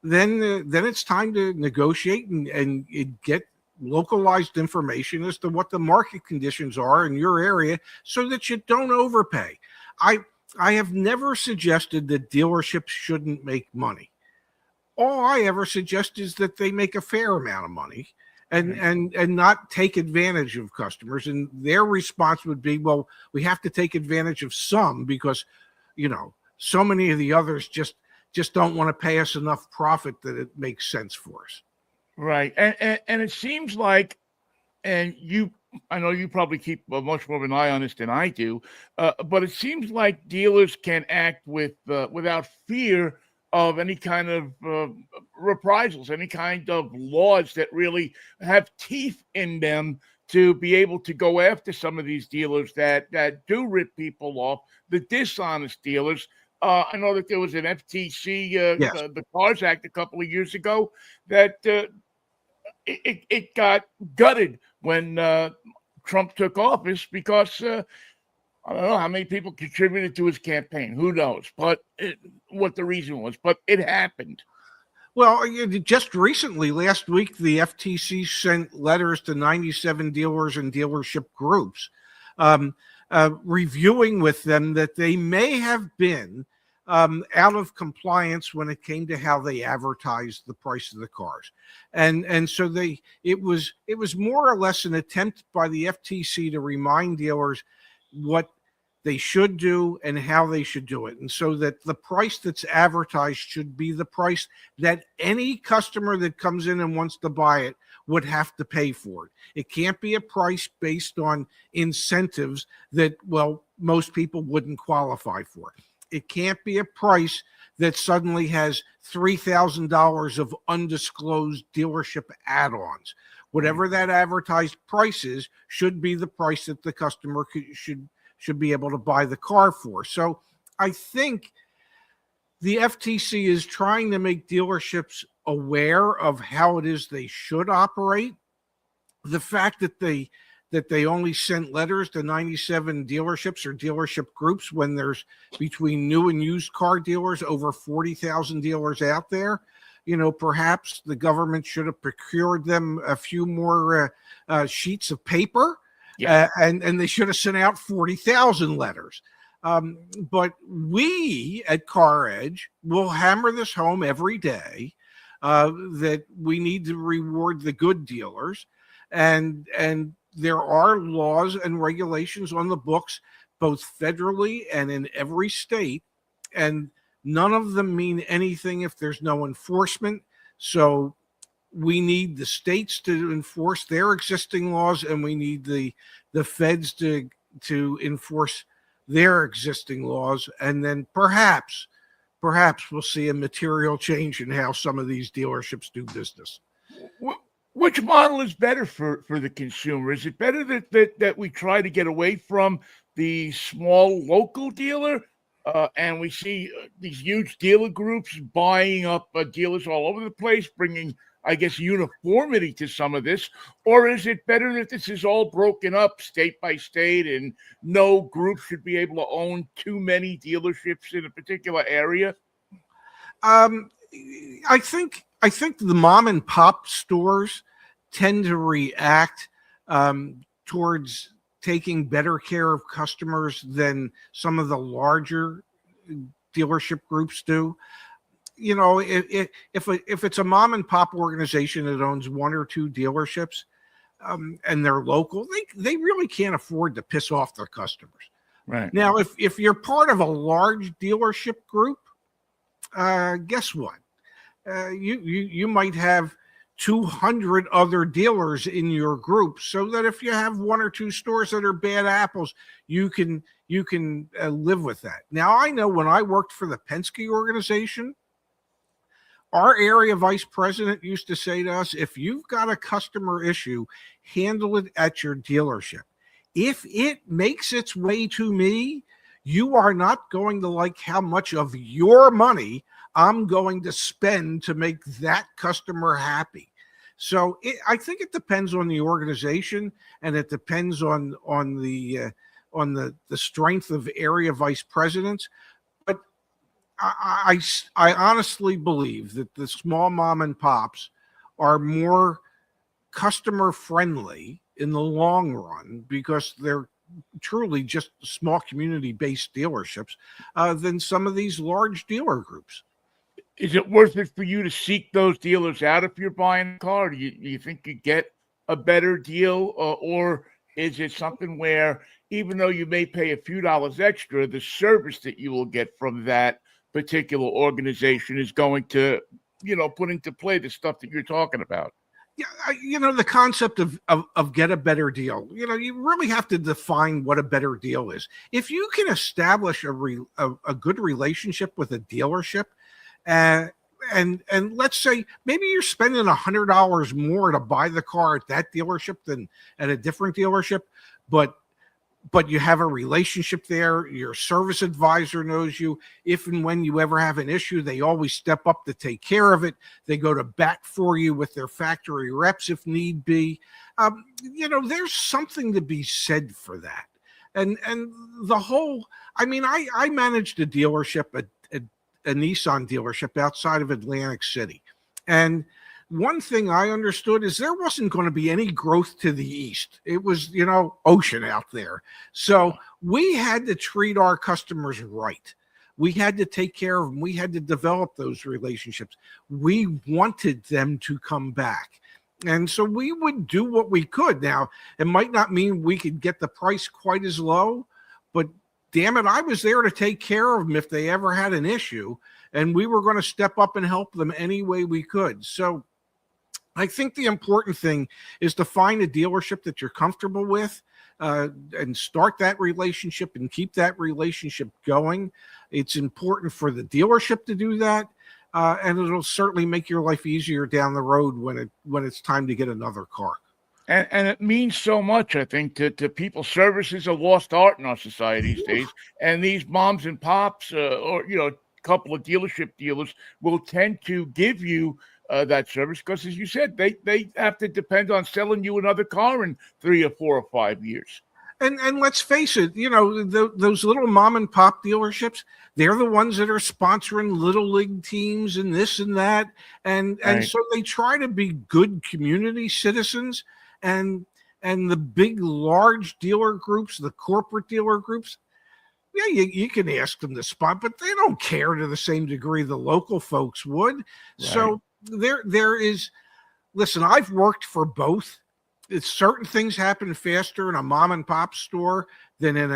then it's time to negotiate and get localized information as to what the market conditions are in your area, so that you don't overpay. I have never suggested that dealerships shouldn't make money. All I ever suggest is that they make a fair amount of money and not take advantage of customers. And their response would be, well, we have to take advantage of some because, so many of the others just don't want to pay us enough profit that it makes sense for us. Right. And it seems like, and I know you probably keep much more of an eye on this than I do, but it seems like dealers can act without fear of any kind of reprisals, any kind of laws that really have teeth in them to be able to go after some of these dealers that do rip people off, the dishonest dealers. I know that there was an FTC, Yes. the Cars Act a couple of years ago that it got gutted when Trump took office, because I don't know how many people contributed to his campaign. Who knows? But what the reason was. But it happened. Well, just recently, last week, the FTC sent letters to 97 dealers and dealership groups, reviewing with them that they may have been out of compliance when it came to how they advertised the price of the cars. And so it was more or less an attempt by the FTC to remind dealers what they should do and how they should do it. And so that the price that's advertised should be the price that any customer that comes in and wants to buy it would have to pay for it. It can't be a price based on incentives that, well, most people wouldn't qualify for. It can't be a price that suddenly has $3,000 of undisclosed dealership add-ons. Whatever that advertised price is should be the price that the customer should be able to buy the car for. So I think the FTC is trying to make dealerships aware of how it is they should operate. The fact that they only sent letters to 97 dealerships or dealership groups when there's, between new and used car dealers, over 40,000 dealers out there, perhaps the government should have procured them a few more sheets of paper. Yeah. And they should have sent out 40,000 letters. But we at Car Edge will hammer this home every day, that we need to reward the good dealers, and there are laws and regulations on the books, both federally and in every state, and none of them mean anything if there's no enforcement. So we need the states to enforce their existing laws, and we need the feds to enforce their existing laws, and then perhaps we'll see a material change in how some of these dealerships do business. Which model is better for the consumer? Is it better that we try to get away from the small local dealer, and we see these huge dealer groups buying up dealers all over the place, bringing, I guess, uniformity to some of this? Or is it better that this is all broken up state by state, and no group should be able to own too many dealerships in a particular area? I think the mom and pop stores tend to react towards taking better care of customers than some of the larger dealership groups do. You know, if it's a mom and pop organization that owns one or two dealerships, and they're local, they really can't afford to piss off their customers. Right. Now, if you're part of a large dealership group, guess what? You might have 200 other dealers in your group, so that if you have one or two stores that are bad apples, you can live with that. Now, I know when I worked for the Penske organization, our area vice president used to say to us, if you've got a customer issue, handle it at your dealership. If it makes its way to me, you are not going to like how much of your money I'm going to spend to make that customer happy. So I think it depends on the organization, and it depends on the strength of area vice presidents. But I honestly believe that the small mom and pops are more customer friendly in the long run, because they're truly just small community-based dealerships, than some of these large dealer groups. Is it worth it for you to seek those dealers out if you're buying a car? Do you think you get a better deal, or is it something where even though you may pay a few dollars extra, the service that you will get from that particular organization is going to, put into play the stuff that you're talking about? Yeah, the concept of get a better deal, you really have to define what a better deal is. If you can establish a good relationship with a dealership, and let's say maybe you're spending $100 more to buy the car at that dealership than at a different dealership, but you have a relationship there. Your service advisor knows you. If and when you ever have an issue, they always step up to take care of it. They go to bat for you with their factory reps if need be. There's something to be said for that. And the whole, I managed a dealership, a Nissan dealership outside of Atlantic City. And one thing I understood is there wasn't going to be any growth to the east. It was, ocean out there. So we had to treat our customers right. We had to take care of them. We had to develop those relationships. We wanted them to come back. And so we would do what we could. Now, it might not mean we could get the price quite as low, but damn it, I was there to take care of them if they ever had an issue, and we were going to step up and help them any way we could. So I think the important thing is to find a dealership that you're comfortable with, and start that relationship and keep that relationship going. It's important for the dealership to do that, and it'll certainly make your life easier down the road when it's time to get another car. And it means so much, I think, to people. Service is a lost art in our society these days. And these moms and pops, or a couple of dealership dealers will tend to give you that service because, as you said, they have to depend on selling you another car in 3 or 4 or 5 years. And let's face it, those little mom and pop dealerships, they're the ones that are sponsoring little league teams and this and that. And so they try to be good community citizens. And the big, large dealer groups, the corporate dealer groups, Yeah, you can ask them to spot, but they don't care to the same degree the local folks would. Right. So there is. Listen, I've worked for both. It's certain things happen faster in a mom and pop store than in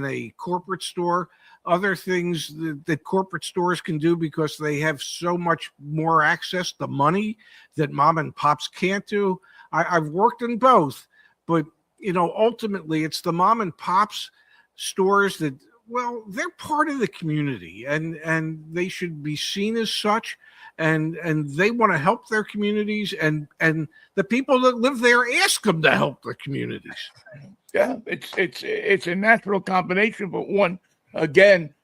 a corporate store. Other things that corporate stores can do because they have so much more access to money that mom and pops can't do. I've worked in both, but ultimately it's the mom and pops stores that, well, they're part of the community and they should be seen as such. And they want to help their communities, and the people that live there ask them to help the communities. Yeah, it's a natural combination, but one again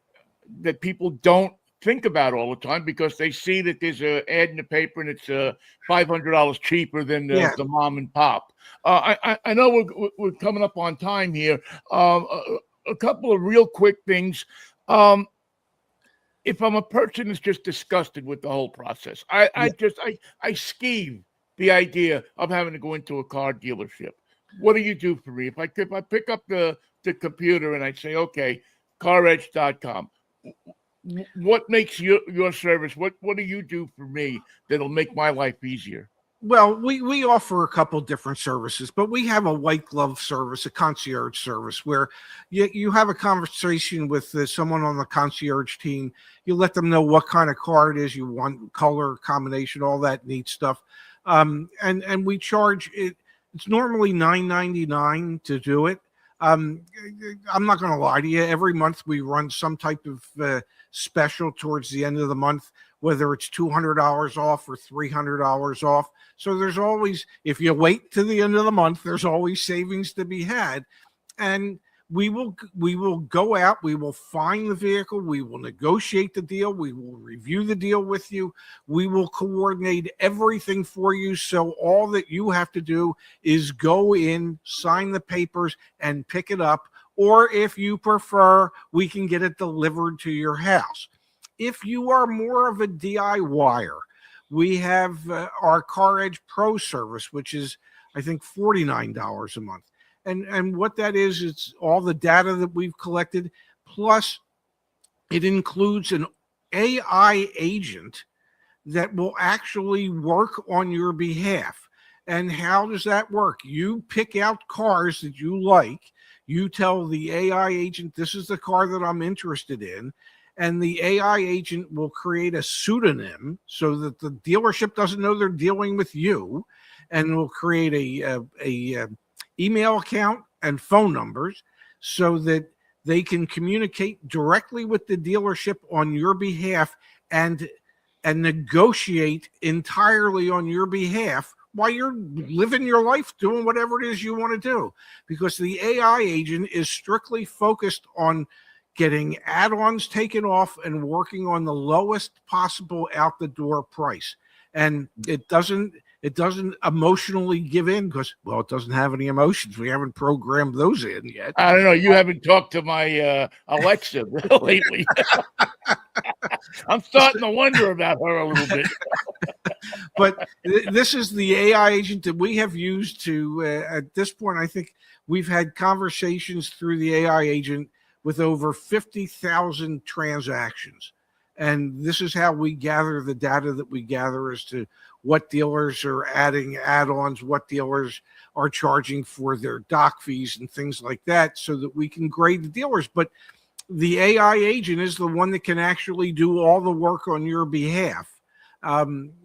that people don't think about all the time because they see that there's an ad in the paper and it's $500 cheaper than the mom and pop. I know we're coming up on time here. A couple of real quick things. If I'm a person that's just disgusted with the whole process, I skeeve the idea of having to go into a car dealership. What do you do for me? If I pick up the computer and I say, okay, CarEdge.com, what makes your service? What do you do for me that'll make my life easier? Well, we offer a couple different services, but we have a white glove service, a concierge service, where you have a conversation with someone on the concierge team. You let them know what kind of car it is you want, color, combination, all that neat stuff. And we charge it. It's normally $9.99 to do it. I'm not going to lie to you. Every month we run some type of special towards the end of the month, whether it's $200 off or $300 off. So there's always, if you wait to the end of the month, there's always savings to be had. And we will go out, we will find the vehicle, we will negotiate the deal, we will review the deal with you, we will coordinate everything for you. So all that you have to do is go in, sign the papers, and pick it up. Or if you prefer, we can get it delivered to your house. If you are more of a DIYer, we have our CarEdge Pro service, which is, I think, $49 a month. And what that is, it's all the data that we've collected, plus it includes an AI agent that will actually work on your behalf. And how does that work? You pick out cars that you like. You tell the AI agent, this is the car that I'm interested in. And the AI agent will create a pseudonym so that the dealership doesn't know they're dealing with you, and will create a email account and phone numbers so that they can communicate directly with the dealership on your behalf and negotiate entirely on your behalf while you're living your life doing whatever it is you want to do. Because the AI agent is strictly focused on getting add-ons taken off and working on the lowest possible out the door price. And it doesn't emotionally give in because, well, it doesn't have any emotions. We haven't programmed those in yet. I don't know. You haven't talked to my Alexa lately. I'm starting to wonder about her a little bit. But this is the AI agent that we have used to, at this point, I think we've had conversations through the AI agent with over 50,000 transactions. And this is how we gather the data that we gather as to what dealers are adding add-ons, what dealers are charging for their doc fees and things like that, so that we can grade the dealers. But the AI agent is the one that can actually do all the work on your behalf.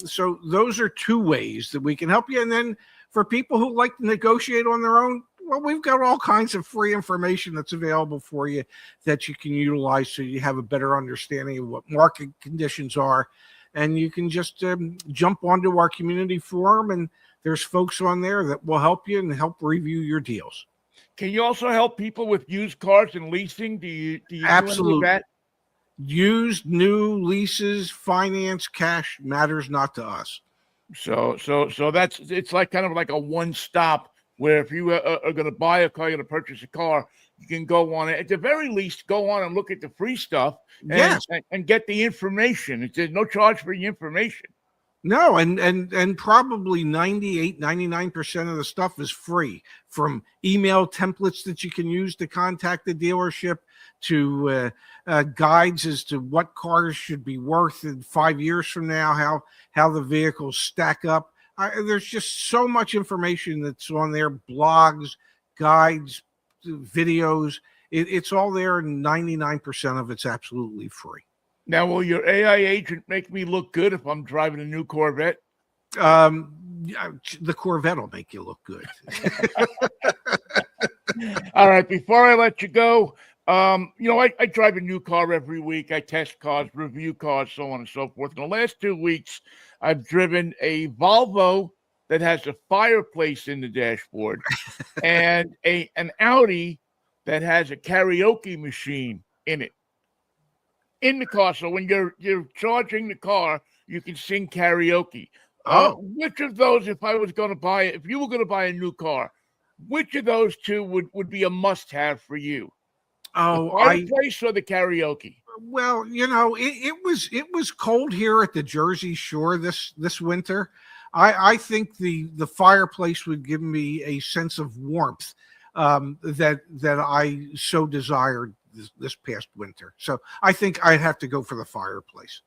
So those are two ways that we can help you. And then for people who like to negotiate on their own, well, we've got all kinds of free information that's available for you that you can utilize so you have a better understanding of what market conditions are. And you can just jump onto our community forum, and there's folks on there that will help you and help review your deals. Can you also help people with used cars and leasing? Do you Absolutely. do that? Used, new, leases, finance, cash matters not to us. So it's like kind of like a one-stop where if you are going to buy a car, you're going to purchase a car, you can go on it. At the very least, go on and look at the free stuff and get the information. There's no charge for the information. No, and probably 98, 99% of the stuff is free, from email templates that you can use to contact the dealership to guides as to what cars should be worth in 5 years from now, how the vehicles stack up. There's just so much information that's on there, blogs, guides, videos. It's all there, and 99% of it's absolutely free. Now, will your AI agent make me look good if I'm driving a new Corvette? The Corvette will make you look good. All right. Before I let you go, I drive a new car every week. I test cars, review cars, so on and so forth. In the last 2 weeks, I've driven a Volvo that has a fireplace in the dashboard and an Audi that has a karaoke machine in it. In the car, so when you're charging the car, you can sing karaoke. Which of those, if you were going to buy a new car, which of those two would be a must-have for you? The fireplace or the karaoke? Well, it was cold here at the Jersey Shore this winter. I think the fireplace would give me a sense of warmth that I so desired this past winter. So I think I'd have to go for the fireplace.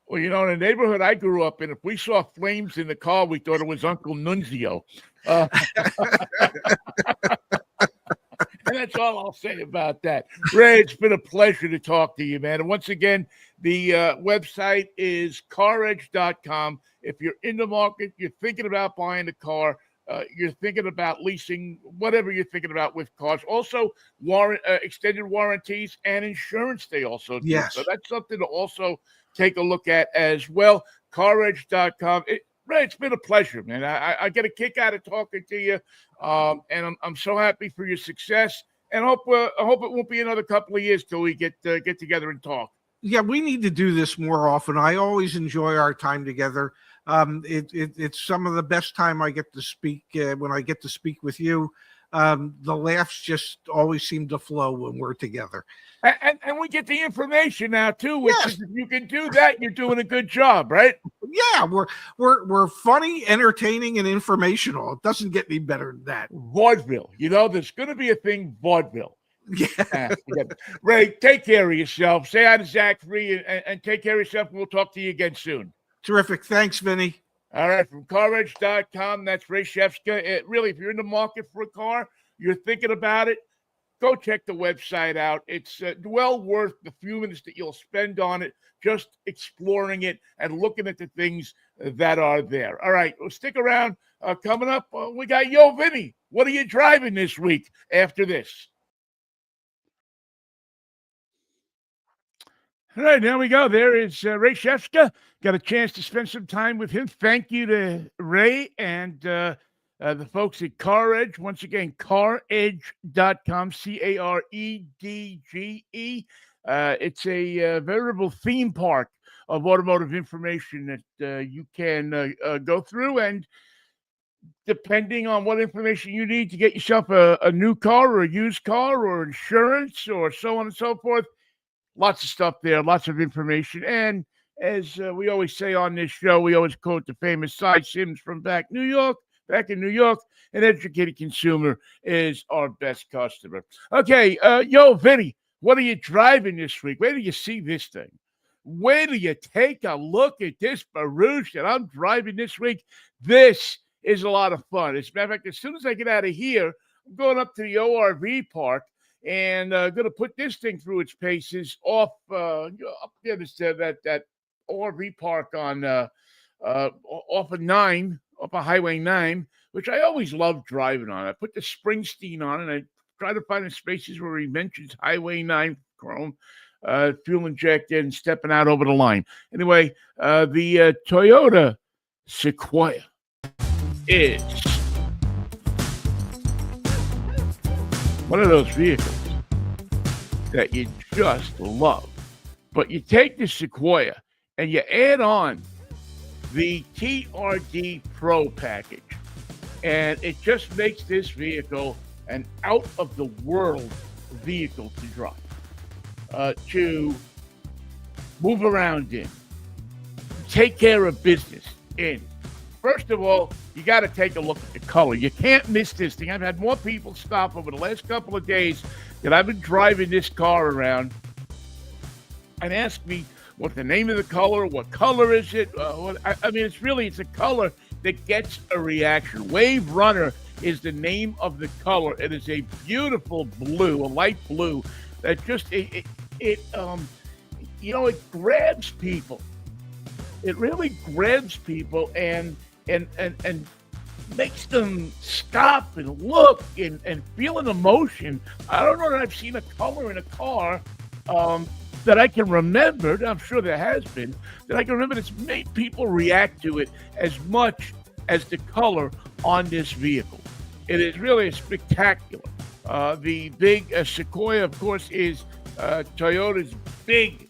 Well, in the neighborhood I grew up in, if we saw flames in the car, we thought it was Uncle Nunzio. And that's all I'll say about that. Ray, it's been a pleasure to talk to you, man. And once again, the website is caredge.com. If you're in the market, you're thinking about buying a car, you're thinking about leasing, whatever you're thinking about with cars. Also, extended warranties and insurance they also do. Yes. So that's something to also take a look at as well. CarEdge.com. Ray, it's been a pleasure, man. I get a kick out of talking to you, and I'm so happy for your success. And I hope it won't be another couple of years till we get together and talk. Yeah, we need to do this more often. I always enjoy our time together. It's some of the best time I get to speak when I get to speak with you. The laughs just always seem to flow when we're together. And we get the information now too, which is, if you can do that, you're doing a good job, right? Yeah, we're funny, entertaining, and informational. It doesn't get any better than that. Vaudeville, there's going to be a thing, vaudeville. Yeah. Ray, take care of yourself. Say hi to Zachary and take care of yourself. We'll talk to you again soon. Terrific. Thanks, Vinnie. All right, from CarEdge.com, that's Ray SHEFSKA. Really, if you're in the market for a car, you're thinking about it, go check the website out. It's well worth the few minutes that you'll spend on it, just exploring it and looking at the things that are there. All right, well, stick around. Coming up, we got Vinnie. What are you driving this week after this? All right, there we go. There is Ray SHEFSKA. Got a chance to spend some time with him. Thank you to Ray and the folks at CarEdge. Once again, caredge.com, CAREDGE. It's a veritable theme park of automotive information that you can go through. And depending on what information you need to get yourself a new car or a used car or insurance or so on and so forth, lots of stuff there, lots of information. And as we always say on this show, we always quote the famous Cy Sims from back in New York, an educated consumer is our best customer. Okay, Vinnie, what are you driving this week? Where do you see this thing? Where do you take a look at this barouche that I'm driving this week? This is a lot of fun. As a matter of fact, as soon as I get out of here, I'm going up to the ORV park and going to put this thing through its paces off up there, that ORV park on off of Highway 9, which I always love driving on. I put the Springsteen on, and I try to find the spaces where he mentions Highway 9 chrome, fuel injected, and stepping out over the line. Anyway, the Toyota Sequoia is one of those vehicles that you just love. But you take the Sequoia and you add on the TRD Pro package, and it just makes this vehicle an out-of-the-world vehicle to drive, to move around in, take care of business, in. First of all, you got to take a look at the color. You can't miss this thing. I've had more people stop over the last couple of days that I've been driving this car around and ask me what the name of the color, what color is it? I mean, it's a color that gets a reaction. Wave Runner is the name of the color. It is a beautiful blue, a light blue that just it grabs people. It really grabs people and makes them stop and look and feel an emotion. I don't know that I've seen a color in a car that I can remember. I'm sure there has been that I can remember that's made people react to it as much as the color on this vehicle. It is really spectacular. The big Sequoia, of course, is Toyota's big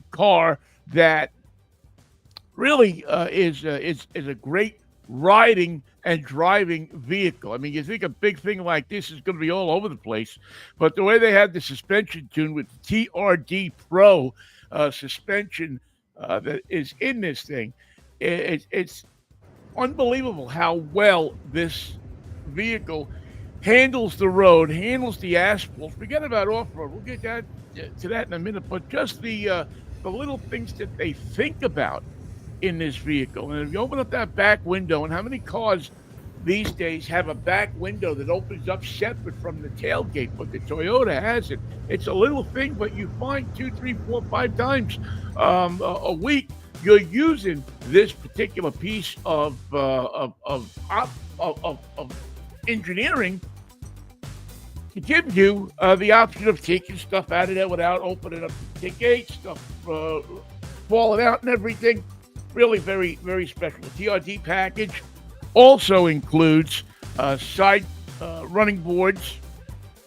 car that really is a great riding and driving vehicle. I mean, you think a big thing like this is going to be all over the place, but the way they have the suspension tuned with the TRD Pro suspension that is in this thing, it's unbelievable how well this vehicle handles the road, handles the asphalt. Forget about off-road. We'll get to that in a minute, but just the little things that they think about in this vehicle. And if you open up that back window, and how many cars these days have a back window that opens up separate from the tailgate, but the Toyota has it. It's a little thing, but you find 2, 3, 4, 5 times a week you're using this particular piece of engineering to give you the option of taking stuff out of there without opening up the gate, stuff falling out and everything. Really very, very special. The TRD package also includes side running boards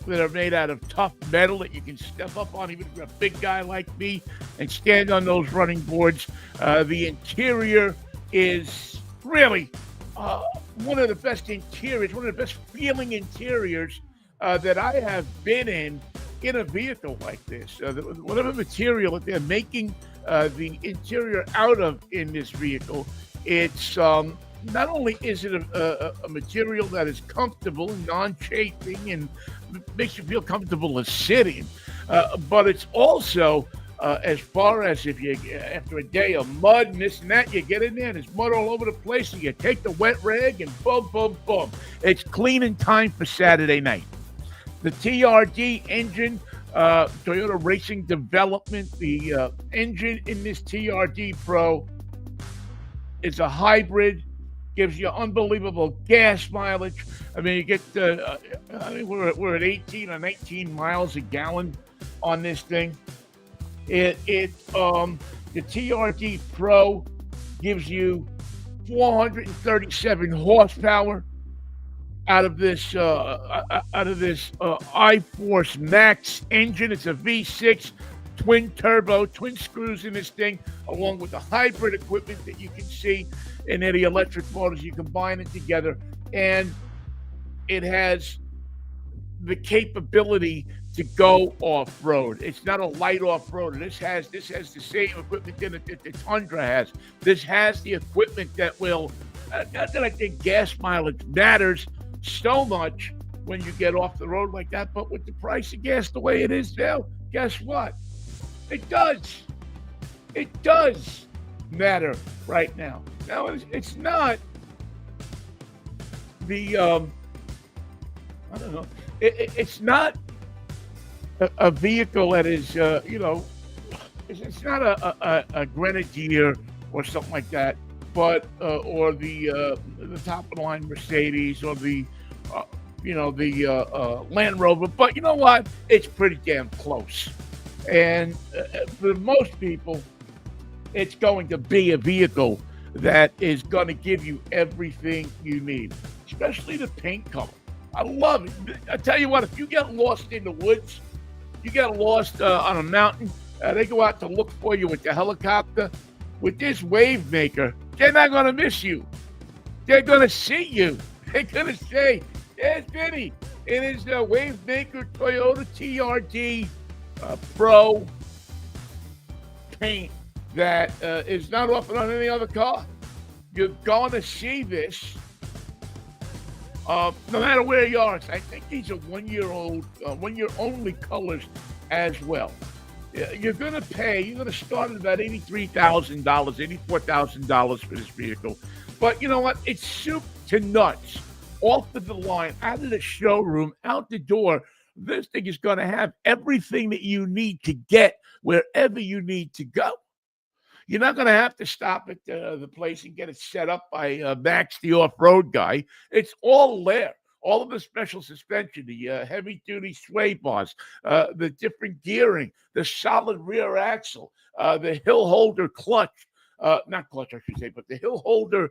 that are made out of tough metal that you can step up on, even if you're a big guy like me, and stand on those running boards. The interior is really one of the best interiors, one of the best feeling interiors that I have been in a vehicle like this. Whatever material that they're making the interior out of in this vehicle, it's not only is it a material that is comfortable and non-chafing and makes you feel comfortable as sitting, but it's also as far as if you, after a day of mud and this and that, you get in there and there's mud all over the place and you take the wet rag and boom, boom, boom. It's clean in time for Saturday night. The TRD engine, Toyota Racing Development, the engine in this TRD Pro is a hybrid, gives you unbelievable gas mileage. I mean, you get, I think we're at 18 or 19 miles a gallon on this thing. The TRD Pro gives you 437 horsepower out of this iForce Max engine. It's a V6 twin turbo, twin screws in this thing, along with the hybrid equipment that you can see in any electric motors. You combine it together, and it has the capability to go off-road. It's not a light off-road. This has the same equipment that the Tundra has. This has the equipment that will, not that I think gas mileage matters so much when you get off the road like that, but with the price of gas the way it is now, guess what? It does. It does matter right now. Now, it's not the, I don't know, it's not a vehicle that is, it's not a Grenadier or something like that, but, or the top of the line Mercedes or the Land Rover. But you know what? It's pretty damn close. And for most people, it's going to be a vehicle that is going to give you everything you need, especially the paint color. I love it. I tell you what, if you get lost in the woods, you get lost on a mountain, they go out to look for you with the helicopter. With this wave maker, they're not going to miss you. They're going to see you. They're going to say, "There's Vinnie. It is the wave maker Toyota TRD Pro paint that is not offered on any other car. You're going to see this no matter where you are. I think these are 1 year old, 1 year only colors as well. You're going to start at about $83,000, $84,000 for this vehicle. But you know what? It's soup to nuts, off of the line, out of the showroom, out the door. This thing is going to have everything that you need to get wherever you need to go. You're not going to have to stop at the place and get it set up by Max, the off-road guy. It's all there. All of the special suspension, the heavy-duty sway bars, the different gearing, the solid rear axle, the hill holder clutch. Not clutch, I should say, but the hill holder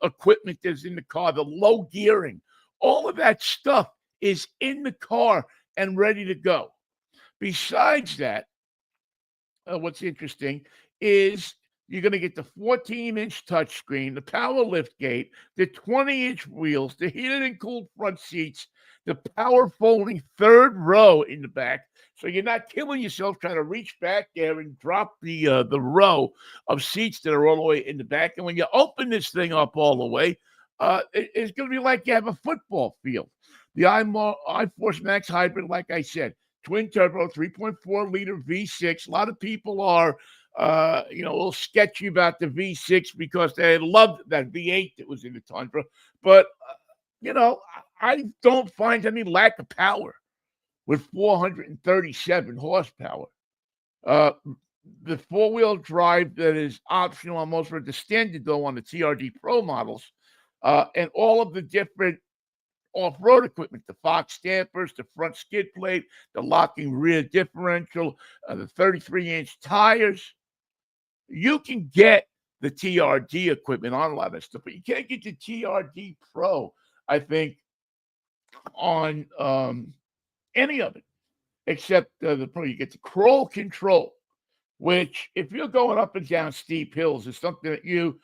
equipment that's in the car, the low gearing. All of that stuff is in the car and ready to go. Besides that, what's interesting is you're going to get the 14-inch touchscreen, the power liftgate, the 20-inch wheels, the heated and cooled front seats, the power folding third row in the back. So you're not killing yourself trying to reach back there and drop the row of seats that are all the way in the back. And when you open this thing up all the way, it's going to be like you have a football field. The iForce Max Hybrid, like I said, twin turbo, 3.4 liter V6. A lot of people are a little sketchy about the V6 because they loved that V8 that was in the Tundra. But, I don't find any lack of power with 437 horsepower. The four-wheel drive that is optional on most of the standard, though, on the TRD Pro models, and all of the different off-road equipment, the Fox stampers, the front skid plate, the locking rear differential, the 33-inch tires. You can get the TRD equipment on a lot of stuff, but you can't get the TRD Pro, I think, on any of it except the Pro. You get the crawl control, which if you're going up and down steep hills is something that you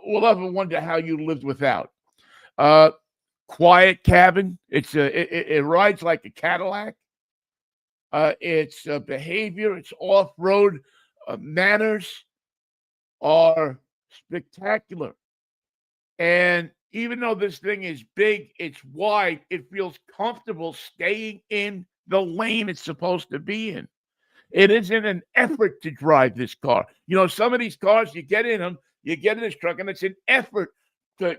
will ever wonder how you lived without. Quiet cabin. It rides like a Cadillac. Its behavior, its off-road manners are spectacular. And even though this thing is big, it's wide, it feels comfortable staying in the lane it's supposed to be in. It isn't an effort to drive this car. Some of these cars, you get in them, you get in this truck, and it's an effort to,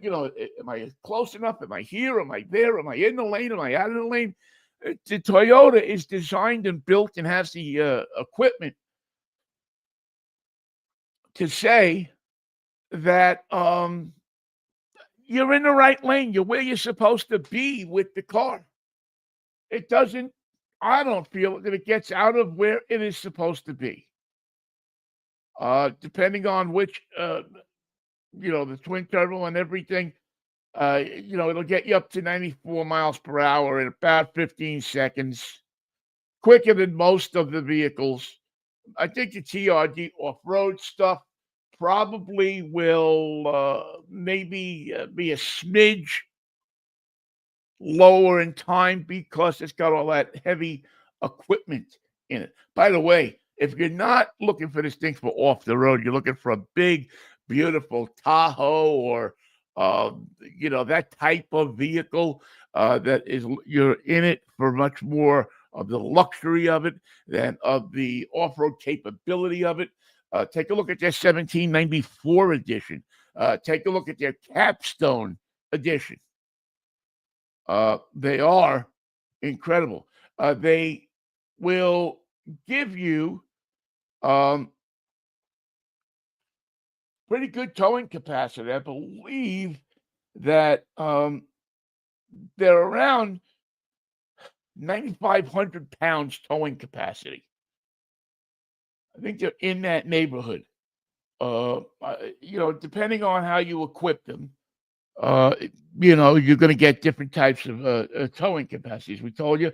am I close enough? Am I here? Am I there? Am I in the lane? Am I out of the lane? The Toyota is designed and built and has the equipment to say that you're in the right lane. You're where you're supposed to be with the car. I don't feel that it gets out of where it is supposed to be. Depending on which, the twin turbo and everything, it'll get you up to 94 miles per hour in about 15 seconds, quicker than most of the vehicles. I think the TRD off-road stuff probably will maybe be a smidge lower in time because it's got all that heavy equipment in it. By the way, if you're not looking for this thing for off the road, you're looking for a big, beautiful Tahoe or that type of vehicle that is you're in it for much more of the luxury of it than of the off-road capability of it. Take a look at their 1794 edition. Take a look at their Capstone edition. They are incredible. They will give you pretty good towing capacity. I believe that they're around 9,500 pounds towing capacity. I think they're in that neighborhood. Depending on how you equip them, you're going to get different types of towing capacities. We told you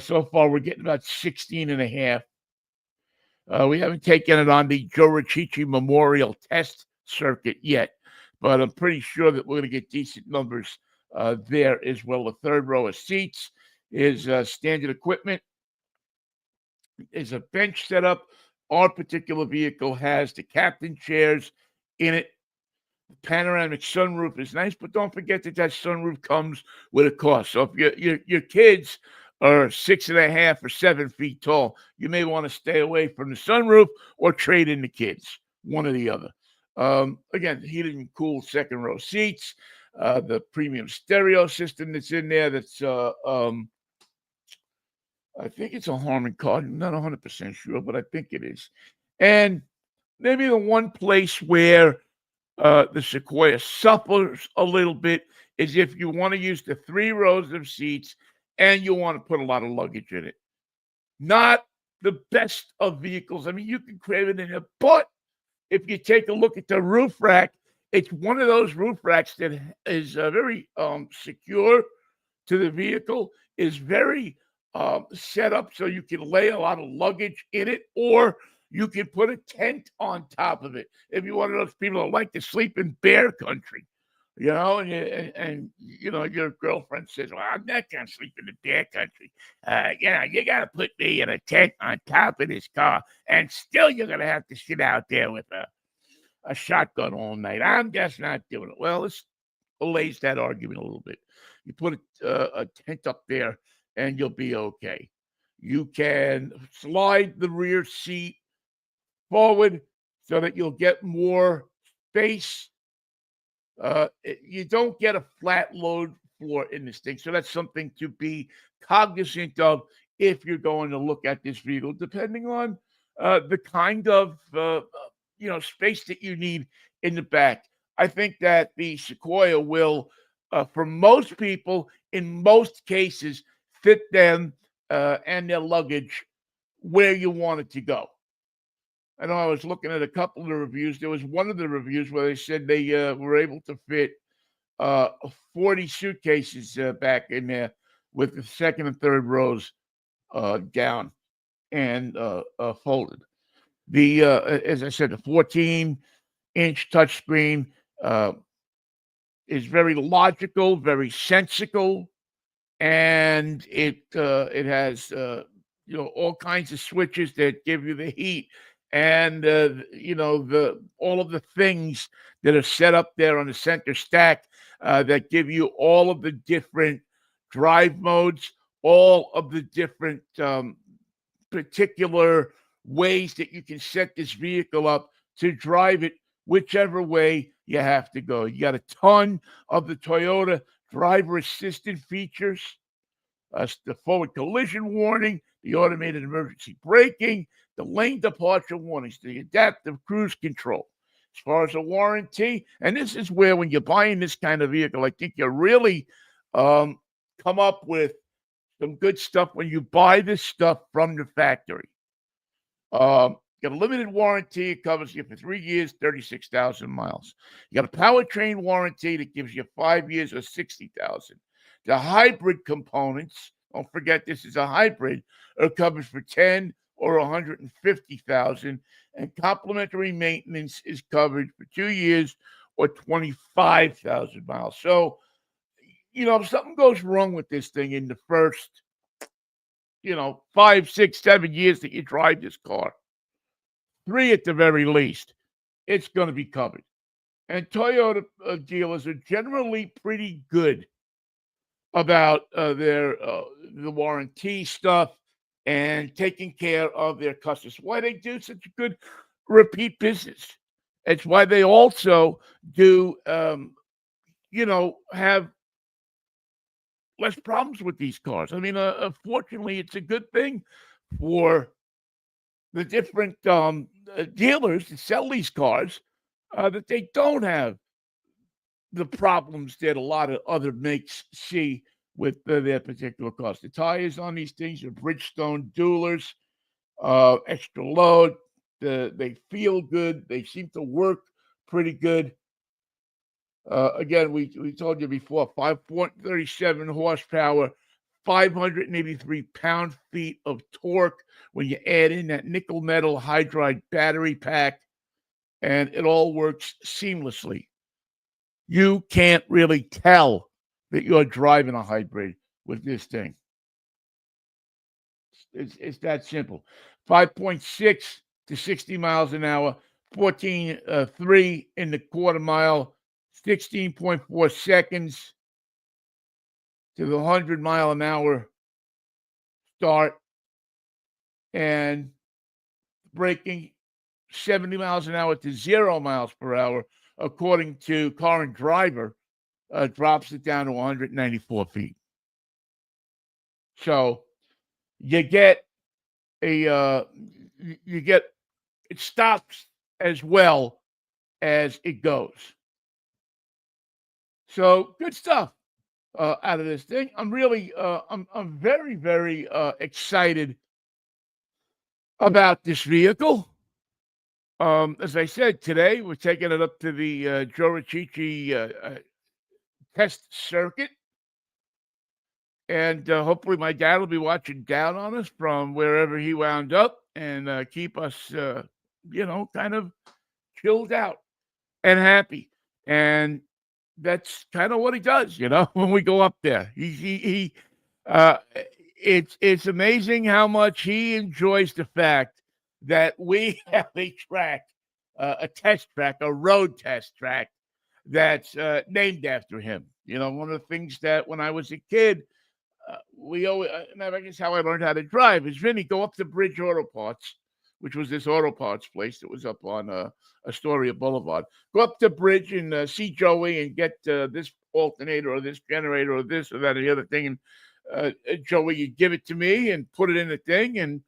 so far we're getting about 16 and a half. We haven't taken it on the Joe Riccici Memorial Test Circuit yet, but I'm pretty sure that we're going to get decent numbers there as well. The third row of seats is standard equipment. There's a bench set up Our particular vehicle has the captain chairs in it. The panoramic sunroof is nice, but don't forget that sunroof comes with a cost. So if your kids are 6.5 or 7 feet tall, you may want to stay away from the sunroof or trade in the kids, one or the other. Again, heated and cooled second row seats, the premium stereo system that's in there. That's I think it's a Harman Kardon. I'm not 100% sure, but I think it is. And maybe the one place where the Sequoia suffers a little bit is if you want to use the 3 rows of seats and you want to put a lot of luggage in it. Not the best of vehicles. I mean, you can crave it in it, but if you take a look at the roof rack, it's one of those roof racks that is very secure to the vehicle, is very set up so you can lay a lot of luggage in it, or you can put a tent on top of it if you're one of those people that like to sleep in bear country, and your girlfriend says, "Well, I'm not going to sleep in the bear country. You got to put me in a tent on top of this car, and still you're going to have to sit out there with a shotgun all night. I'm just not doing it." Well, let's allays that argument a little bit. You put a tent up there, and you'll be okay. You can slide the rear seat forward so that you'll get more space. You don't get a flat load floor in this thing, so that's something to be cognizant of if you're going to look at this vehicle, depending on the kind of space that you need in the back. I think that the Sequoia will, for most people, in most cases, fit them and their luggage where you want it to go. I know I was looking at a couple of the reviews. There was one of the reviews where they said they were able to fit 40 suitcases back in there with the second and third rows down and folded. The as I said, the 14-inch touchscreen is very logical, very sensical, and it has all kinds of switches that give you the heat, and all of the things that are set up there on the center stack that give you all of the different drive modes, all of the different particular ways that you can set this vehicle up to drive it whichever way you have to go. You got a ton of the Toyota driver assistant features, the forward collision warning, the automated emergency braking, the lane departure warnings, the adaptive cruise control. As far as a warranty, and this is where when you're buying this kind of vehicle, I think you really come up with some good stuff when you buy this stuff from the factory. Got a limited warranty. It covers you for 3 years, 36,000 miles. You got a powertrain warranty that gives you 5 years or 60,000. The hybrid components, don't forget this is a hybrid, are covered for 10 or 150,000, and complimentary maintenance is covered for 2 years or 25,000 miles. So, if something goes wrong with this thing in the first, 5, 6, 7 years that you drive this car, 3 at the very least, it's going to be covered. And Toyota dealers are generally pretty good about their the warranty stuff and taking care of their customers. Why they do such a good repeat business. It's why they also do, have less problems with these cars. I mean, fortunately, it's a good thing for the different dealers that sell these cars that they don't have the problems that a lot of other makes see with their particular cars. The tires on these things are Bridgestone Duelers, extra load. They feel good. They seem to work pretty good. Again, we told you before, 537 horsepower, 583 pound-feet of torque when you add in that nickel metal hydride battery pack, and it all works seamlessly. You can't really tell that you're driving a hybrid with this thing. It's that simple. 5.6 to 60 miles an hour, 14.3 in the quarter mile, 16.4 seconds to the 100-mile-an-hour start, and braking 70 miles an hour to 0 miles per hour, according to Car and Driver, drops it down to 194 feet. So you get it stops as well as it goes. So good stuff out of this thing. I'm really, I'm very, very excited about this vehicle. As I said, today we're taking it up to the Joe Riccici test circuit, and hopefully my dad will be watching down on us from wherever he wound up and keep us, kind of chilled out and happy. And that's kind of what he does, when we go up there. It's amazing how much he enjoys the fact that we have a track, a test track, a road test track that's named after him. One of the things that when I was a kid, we always, and I guess how I learned how to drive is, Vinnie, go up to Bridge Auto Parts, which was this auto parts place that was up on Astoria Boulevard. Go up to Bridge and see Joey and get this alternator or this generator or this or that or the other thing. And Joey, you give it to me and put it in the thing and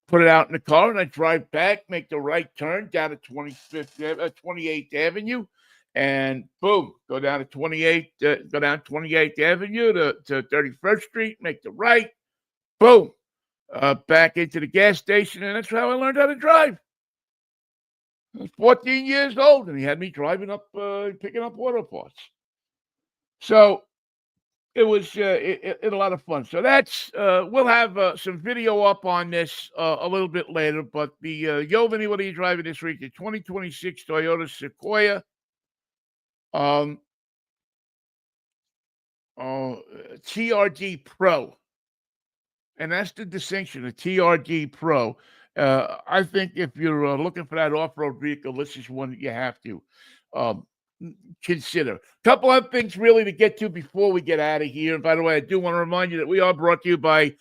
put it out in the car. And I drive back, make the right turn down to 28th Avenue. And boom, go down 28th Avenue to 31st Street, make the right, boom, back into the gas station. And that's how I learned how to drive. I was 14 years old, and he had me driving up, picking up auto parts. So it was a lot of fun. So that's, we'll have some video up on this a little bit later. But the Vinnie, what are you driving this week? The 2026 Toyota Sequoia. TRD Pro, and that's the distinction, the TRD Pro. I think if you're looking for that off-road vehicle, this is one that you have to consider. A couple of things really to get to before we get out of here. And by the way, I do want to remind you that we are brought to you by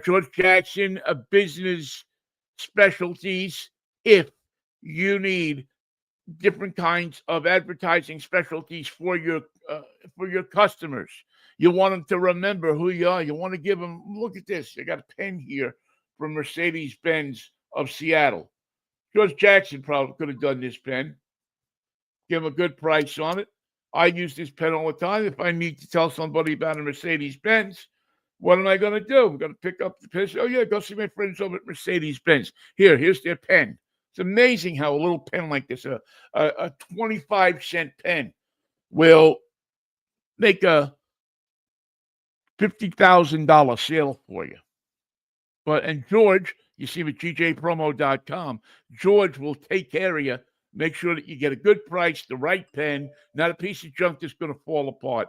George Jackson Business Specialties. If you need different kinds of advertising specialties for your customers, you want them to remember who you are. You want to give them, look at this. I got a pen here from Mercedes-Benz of Seattle. George Jackson probably could have done this pen. Give him a good price on it. I use this pen all the time. If I need to tell somebody about a Mercedes-Benz, what am I going to do? I'm going to pick up the pen. Oh, yeah, go see my friends over at Mercedes-Benz. Here's their pen. It's amazing how a little pen like this, a 25-cent pen, will make a $50,000 sale for you. And George, you see him at gjpromo.com, George will take care of you, make sure that you get a good price, the right pen, not a piece of junk that's going to fall apart.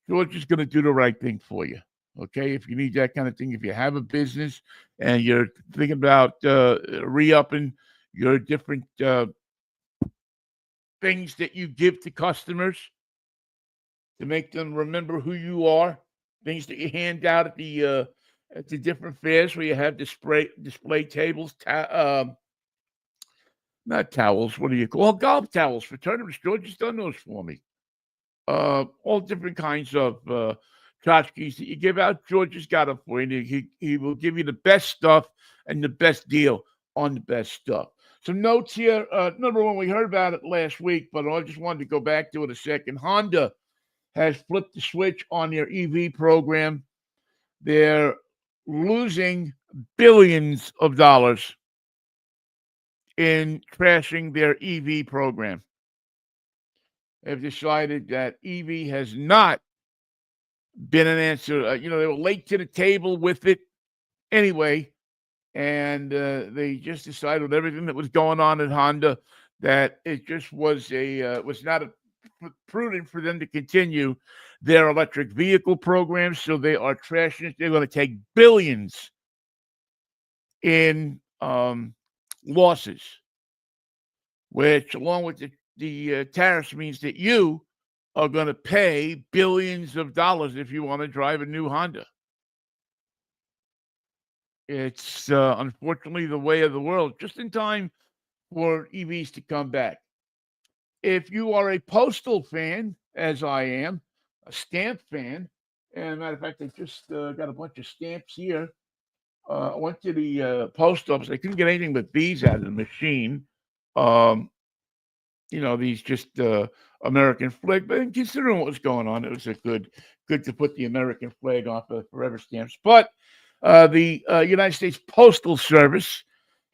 George is going to do the right thing for you. Okay, if you need that kind of thing, if you have a business and you're thinking about re-upping your different things that you give to customers to make them remember who you are, things that you hand out at the different fairs where you have display tables, not towels, what do you call golf towels for tournaments. George has done those for me. All different kinds of tchotchkes that you give out. George has got them for you. He will give you the best stuff and the best deal on the best stuff. Some notes here. Number one, we heard about it last week, but I just wanted to go back to it a second. Honda has flipped the switch on their EV program. They're losing billions of dollars in trashing their EV program. They've decided that EV has not been an answer. They were late to the table with it anyway, and they just decided with everything that was going on at Honda that it just was not prudent for them to continue their electric vehicle program. So they are trashing it. They're going to take billions in losses, which, along with the tariffs, means that you are going to pay billions of dollars if you want to drive a new Honda. It's unfortunately the way of the world, just in time for EVs to come back. If you are a postal fan, as I am, a stamp fan, and matter of fact, I just got a bunch of stamps here. I went to the post office. I couldn't get anything but these out of the machine. Um, these just American flag. But considering what was going on, it was a good to put the American flag off of forever stamps. But the United States Postal Service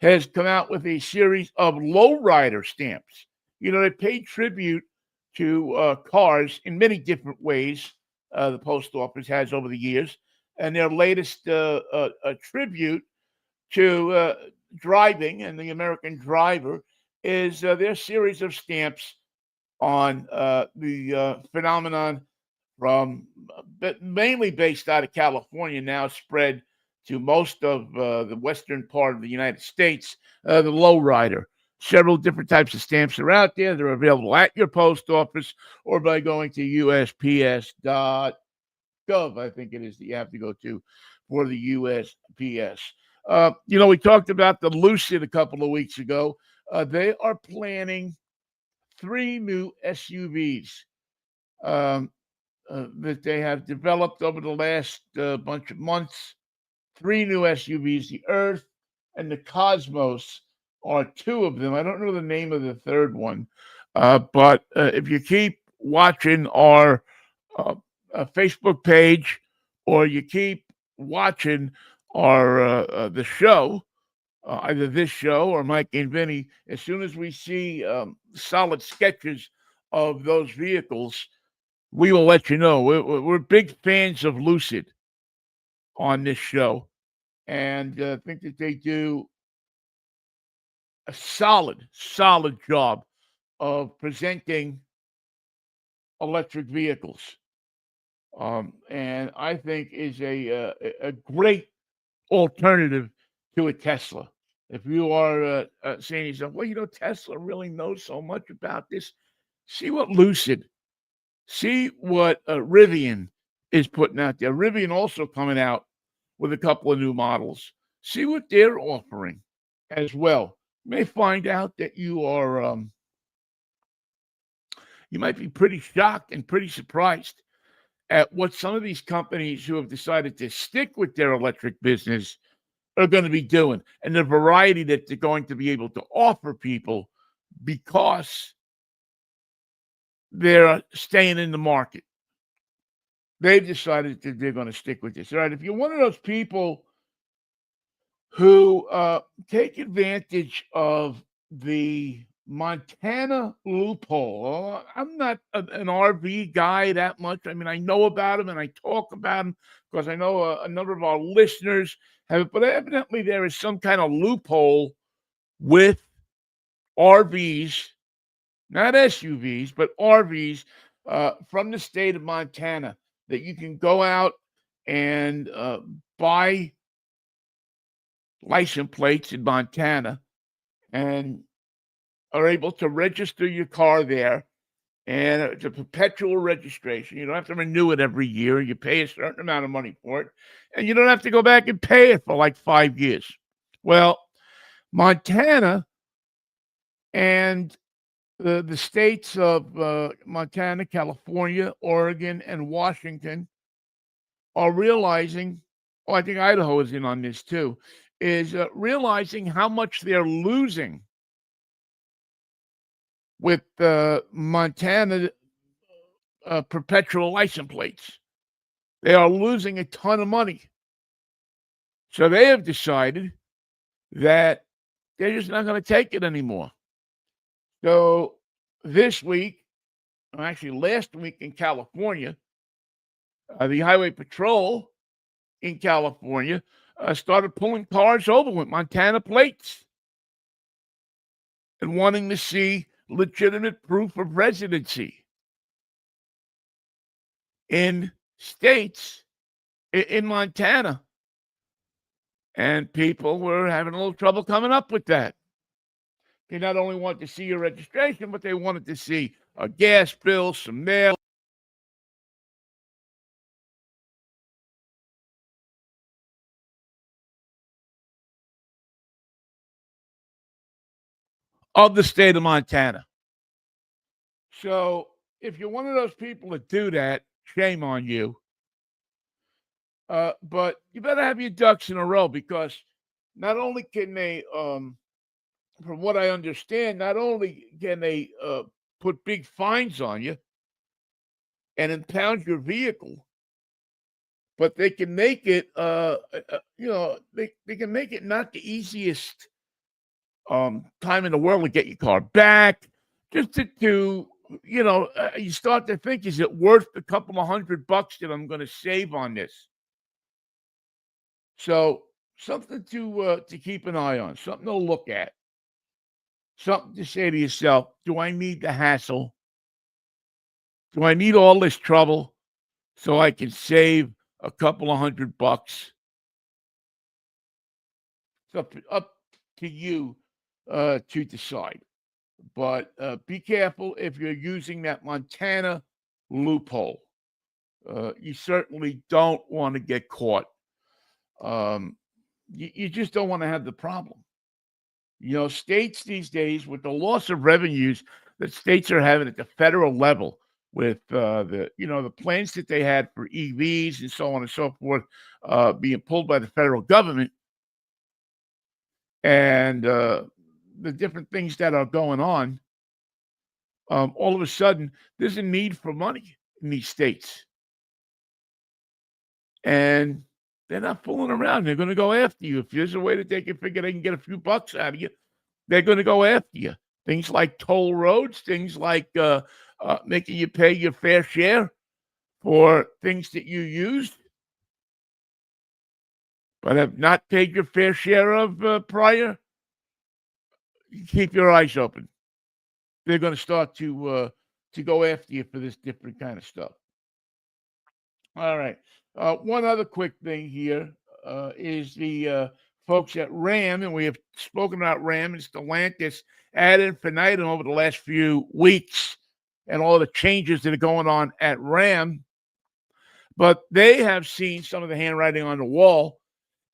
has come out with a series of lowrider stamps. They pay tribute to cars in many different ways. The post office has over the years, and their latest tribute to driving and the American driver is their series of stamps on the phenomenon from mainly based out of California, now spread to most of the western part of the United States, the lowrider. Several different types of stamps are out there. They're available at your post office or by going to USPS.gov, I think it is, that you have to go to for the USPS. We talked about the Lucid a couple of weeks ago. They are planning 3 new SUVs that they have developed over the last bunch of months. 3 new SUVs, the Earth and the Cosmos are 2 of them. I don't know the name of the third one, but if you keep watching our Facebook page, or you keep watching our the show, either this show or Mike and Vinnie, as soon as we see solid sketches of those vehicles, we will let you know. We're big fans of Lucid on this show, and think that they do a solid job of presenting electric vehicles. And I think is a great alternative to a Tesla. If you are saying to yourself, well, Tesla really knows so much about this, see what Lucid, see what Rivian is putting out there. Rivian also coming out with a couple of new models. See what they're offering as well. You may find out that you are, you might be pretty shocked and pretty surprised at what some of these companies who have decided to stick with their electric business are going to be doing, and the variety that they're going to be able to offer people because they're staying in the market. They've decided that they're going to stick with this. All right, if you're one of those people who take advantage of the Montana loophole. I'm not an RV guy that much. I mean, I know about them and I talk about them because I know a number of our listeners have it. But evidently, there is some kind of loophole with RVs, not SUVs, but RVs from the state of Montana, that you can go out and buy license plates in Montana and are able to register your car there, and it's a perpetual registration. You don't have to renew it every year. You pay a certain amount of money for it, and you don't have to go back and pay it for like 5 years. Well, Montana and the states of Montana, California, Oregon, and Washington are realizing, I think Idaho is in on this too, is realizing how much they're losing with Montana perpetual license plates. They are losing a ton of money. So they have decided that they're just not going to take it anymore. So this week, actually last week in California, the Highway Patrol in California started pulling cars over with Montana plates and wanting to see legitimate proof of residency in states in Montana. And people were having a little trouble coming up with that. They not only wanted to see your registration, but they wanted to see a gas bill, some mail. Of the state of Montana. So if you're one of those people that do that, shame on you. But you better have your ducks in a row, because not only can they, from what I understand, not only can they put big fines on you and impound your vehicle, but they can make it, they can make it not the easiest time in the world to get your car back. Just to you start to think, is it worth the couple of $100 that I'm going to save on this? So something to keep an eye on, something to look at, something to say to yourself: do I need the hassle? Do I need all this trouble so I can save a couple of $100? It's up to you to decide. But be careful if you're using that Montana loophole. You certainly don't want to get caught. You just don't want to have the problem. States these days, with the loss of revenues that states are having at the federal level, with the plans that they had for EVs and so on and so forth being pulled by the federal government, and the different things that are going on, all of a sudden there's a need for money in these states, and they're not fooling around. They're going to go after you. If there's a way that they can figure they can get a few bucks out of you, they're going to go after you. Things like toll roads, things like making you pay your fair share for things that you used but have not paid your fair share of prior. You keep your eyes open. They're going to start to go after you for this different kind of stuff. All right. One other quick thing here is the folks at RAM, and we have spoken about RAM and Stellantis ad infinitum over the last few weeks, and all the changes that are going on at RAM. But they have seen some of the handwriting on the wall,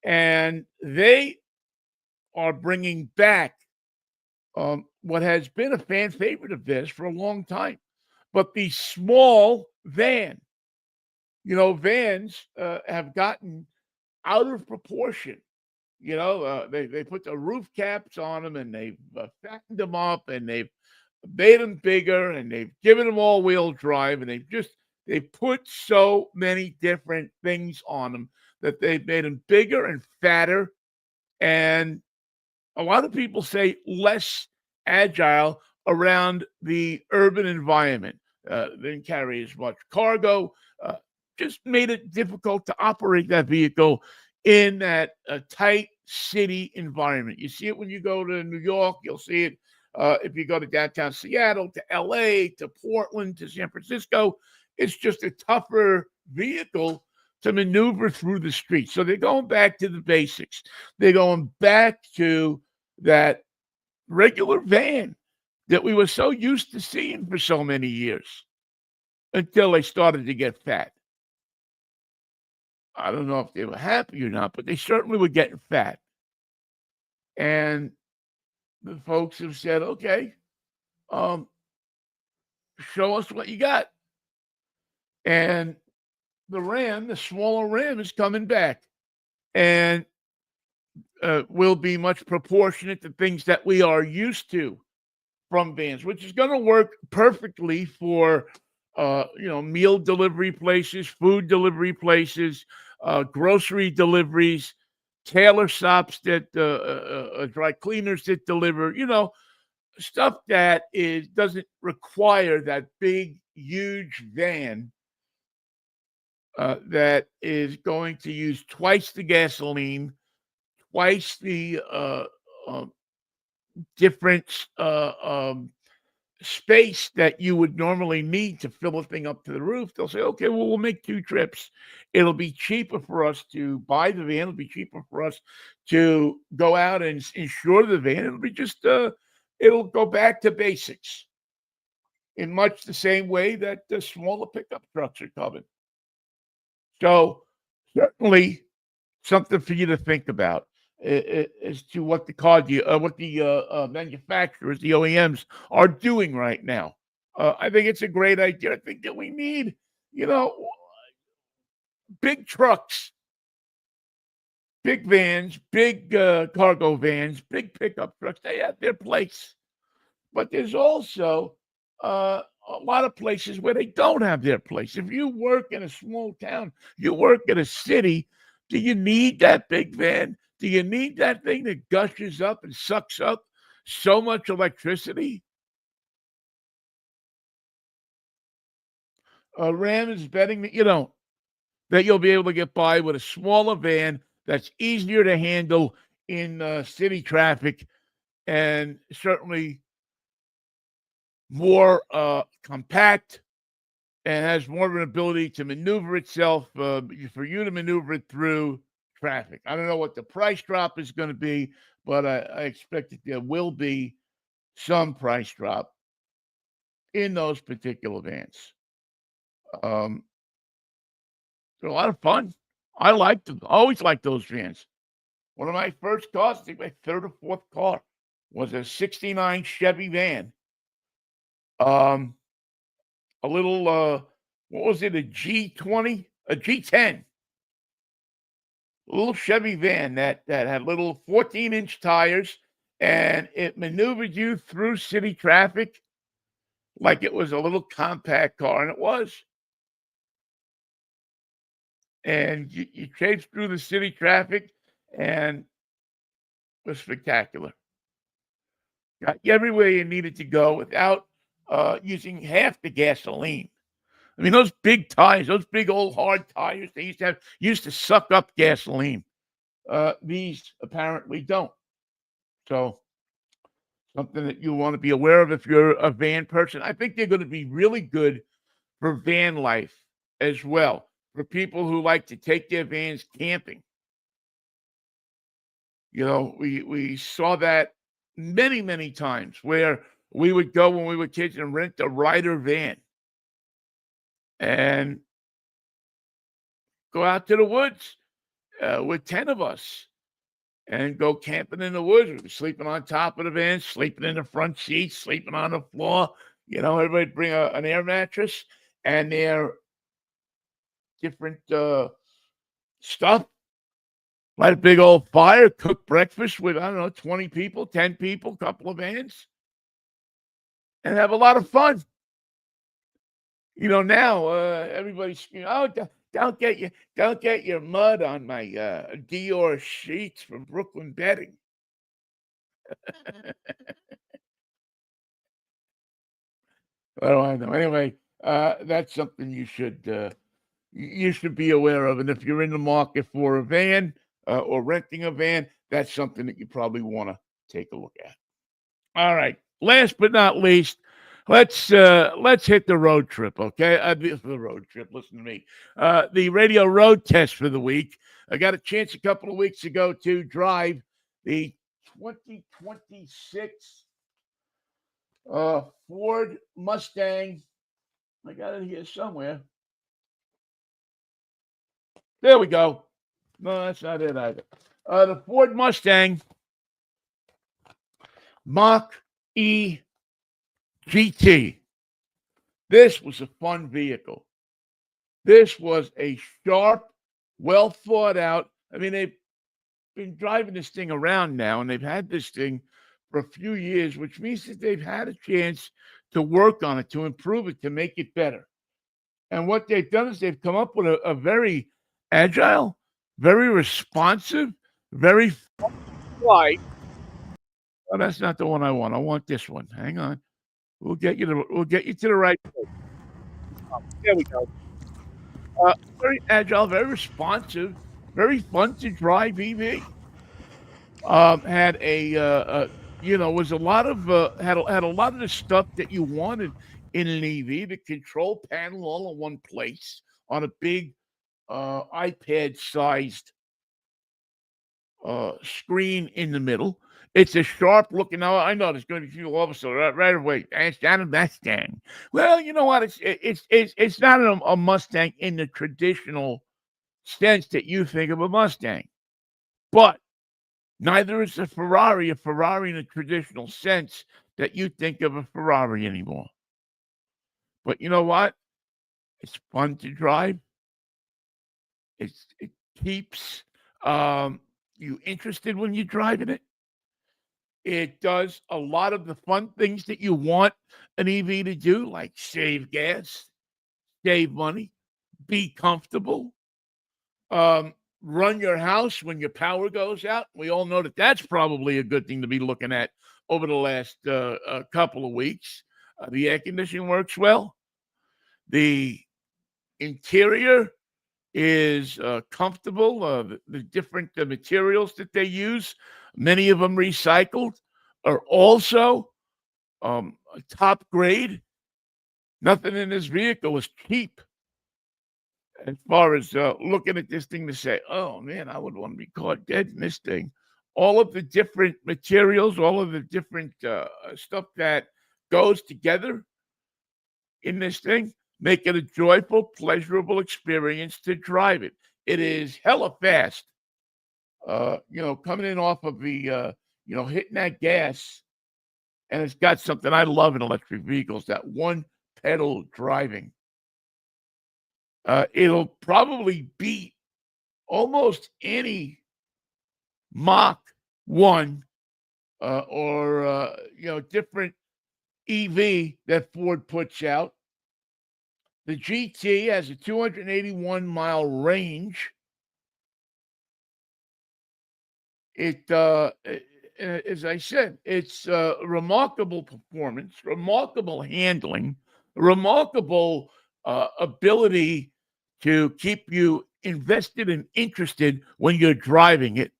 and they are bringing back what has been a fan favorite of theirs for a long time, but the small van. Vans have gotten out of proportion. They put the roof caps on them, and they've fattened them up, and they've made them bigger, and they've given them all-wheel drive, and they put so many different things on them that they've made them bigger and fatter, and a lot of people say less agile around the urban environment. Didn't carry as much cargo. Just made it difficult to operate that vehicle in that tight city environment. You see it when you go to New York. You'll see it if you go to downtown Seattle, to LA, to Portland, to San Francisco. It's just a tougher vehicle to maneuver through the streets. So they're going back to the basics. They're going back to that regular van that we were so used to seeing for so many years, until they started to get fat. I don't know if they were happy or not, but they certainly were getting fat. And the folks have said, okay, show us what you got. And the smaller Ram is coming back, and will be much proportionate to things that we are used to from vans, which is going to work perfectly for meal delivery places, food delivery places, grocery deliveries, tailor shops that dry cleaners that deliver, stuff that doesn't require that big, huge van that is going to use twice the gasoline, twice the different space that you would normally need to fill a thing up to the roof, they'll say, okay, well, we'll make 2 trips. It'll be cheaper for us to buy the van. It'll be cheaper for us to go out and insure the van. It'll be just, it'll go back to basics in much the same way that the smaller pickup trucks are coming. So certainly something for you to think about as to what the manufacturers, the OEMs, are doing right now. I think it's a great idea. I think that we need, you know, big trucks, big vans, big cargo vans, big pickup trucks. They have their place, but there's also a lot of places where they don't have their place. If you work in a small town, you work in a city, do you need that big van? Do you need that thing that gushes up and sucks up so much electricity? Ram is betting that you don't, that you'll be able to get by with a smaller van that's easier to handle in city traffic and certainly more compact and has more of an ability to maneuver itself for you to maneuver it through traffic. I don't know what the price drop is going to be, but I expect that there will be some price drop in those particular vans. They're a lot of fun. I like them. Always liked those vans. One of my first cars, I think my third or fourth car, was a '69 Chevy van. A little, what was it, a G20, a G10, a little Chevy van that had little 14-inch tires, and it maneuvered you through city traffic like it was a little compact car, and it was. And you chased through the city traffic, and it was spectacular. Got you everywhere you needed to go without using half the gasoline. I mean, those big tires, those big old hard tires they used to suck up gasoline. These apparently don't. So something that you want to be aware of if you're a van person. I think they're going to be really good for van life as well, for people who like to take their vans camping. You know, we saw that many, many times where we would go when we were kids and rent a Ryder van and go out to the woods with 10 of us and go camping in the woods. We were sleeping on top of the van, sleeping in the front seats, sleeping on the floor. You know, everybody bring an air mattress and their different stuff. Light a big old fire, cook breakfast with, I don't know, 20 people, 10 people, couple of vans, and have a lot of fun. You know, now everybody's screaming, "Oh, don't get your mud on my Dior sheets from Brooklyn Bedding." I don't know. Anyway, that's something you should be aware of. And if you're in the market for a van or renting a van, that's something that you probably want to take a look at. All right. Last but not least, let's hit the road trip, okay? The road trip. Listen to me. The radio road test for the week. I got a chance a couple of weeks ago to drive the 2026 Ford Mustang. I got it here somewhere. There we go. No, that's not it either. The Ford Mustang Mach-E GT. This was a fun vehicle. This was a sharp, well thought out. I mean, they've been driving this thing around now, and they've had this thing for a few years, which means that they've had a chance to work on it, to improve it, to make it better. And what they've done is they've come up with a very agile, very responsive, very flight. Oh, that's not the one I want. I want this one. Hang on. We'll get you to the right place. There we go. Very agile, very responsive, very fun to drive EV. Had a was a lot of had a lot of the stuff that you wanted in an EV, the control panel all in one place on a big iPad-sized screen in the middle. It's a sharp looking. Now I know there's going to be people all of a sudden right away. It's not a Mustang. Well, you know what? It's not a Mustang in the traditional sense that you think of a Mustang, but neither is a Ferrari in the traditional sense that you think of a Ferrari anymore. But you know what? It's fun to drive. It keeps you interested when you're driving it. It does a lot of the fun things that you want an EV to do, like save gas, save money, be comfortable, um, run your house when your power goes out. We all know that that's probably a good thing to be looking at over the last couple of weeks. The air conditioning works well. The interior is comfortable. The different materials that they use, many of them recycled, are also top grade. Nothing in this vehicle is cheap as far as looking at this thing to say, oh man, I would want to be caught dead in this thing. All of the different materials, all of the different stuff that goes together in this thing, make it a joyful, pleasurable experience to drive it. It is hella fast. Coming in off of the, hitting that gas, and it's got something I love in electric vehicles, that one pedal driving. It'll probably beat almost any Mach 1 or different EV that Ford puts out. The GT has a 281-mile range. It, as I said, it's remarkable performance, remarkable handling, remarkable ability to keep you invested and interested when you're driving it.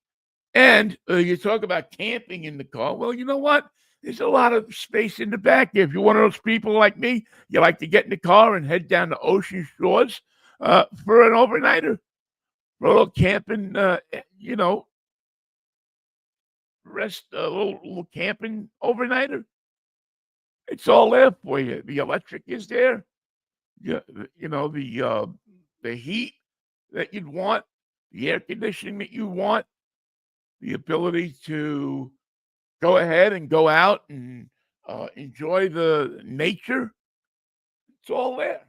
And you talk about camping in the car. Well, you know what? There's a lot of space in the back. If you're one of those people like me, you like to get in the car and head down to ocean shores for an overnighter, for a little camping, rest, a little camping overnighter. It's all there for you. The electric is there. Yeah, the heat that you'd want, the air conditioning that you want, the ability to go ahead and go out and enjoy the nature. It's all there.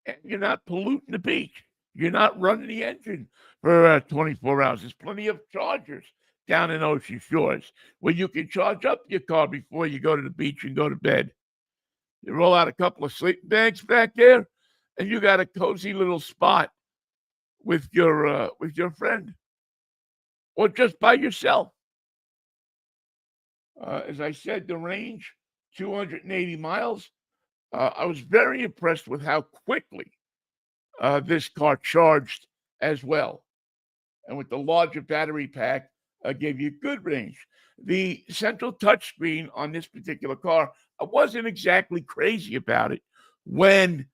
And you're not polluting the beach. You're not running the engine for 24 hours. There's plenty of chargers down in Ocean Shores where you can charge up your car before you go to the beach and go to bed. You roll out a couple of sleeping bags back there, and you got a cozy little spot with your friend, or just by yourself. As I said, the range, 280 miles. I was very impressed with how quickly this car charged as well. And with the larger battery pack, gave you good range. The central touchscreen on this particular car, I wasn't exactly crazy about it when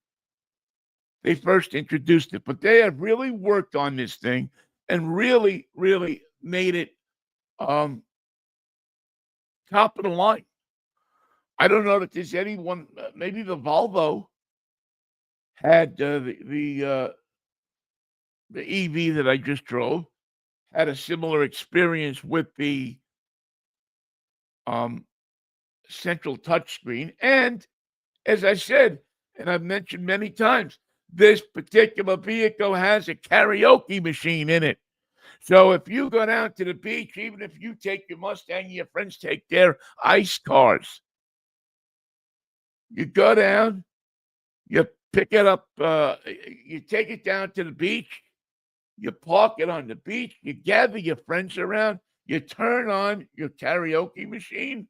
they first introduced it, but they have really worked on this thing and really, really made it top of the line. I don't know that there's anyone. Maybe the Volvo had the EV that I just drove had a similar experience with the central touchscreen. And as I said, and I've mentioned many times, this particular vehicle has a karaoke machine in it. So if you go down to the beach, even if you take your Mustang, your friends take their ice cars, you go down, you pick it up, you take it down to the beach, you park it on the beach, you gather your friends around, you turn on your karaoke machine,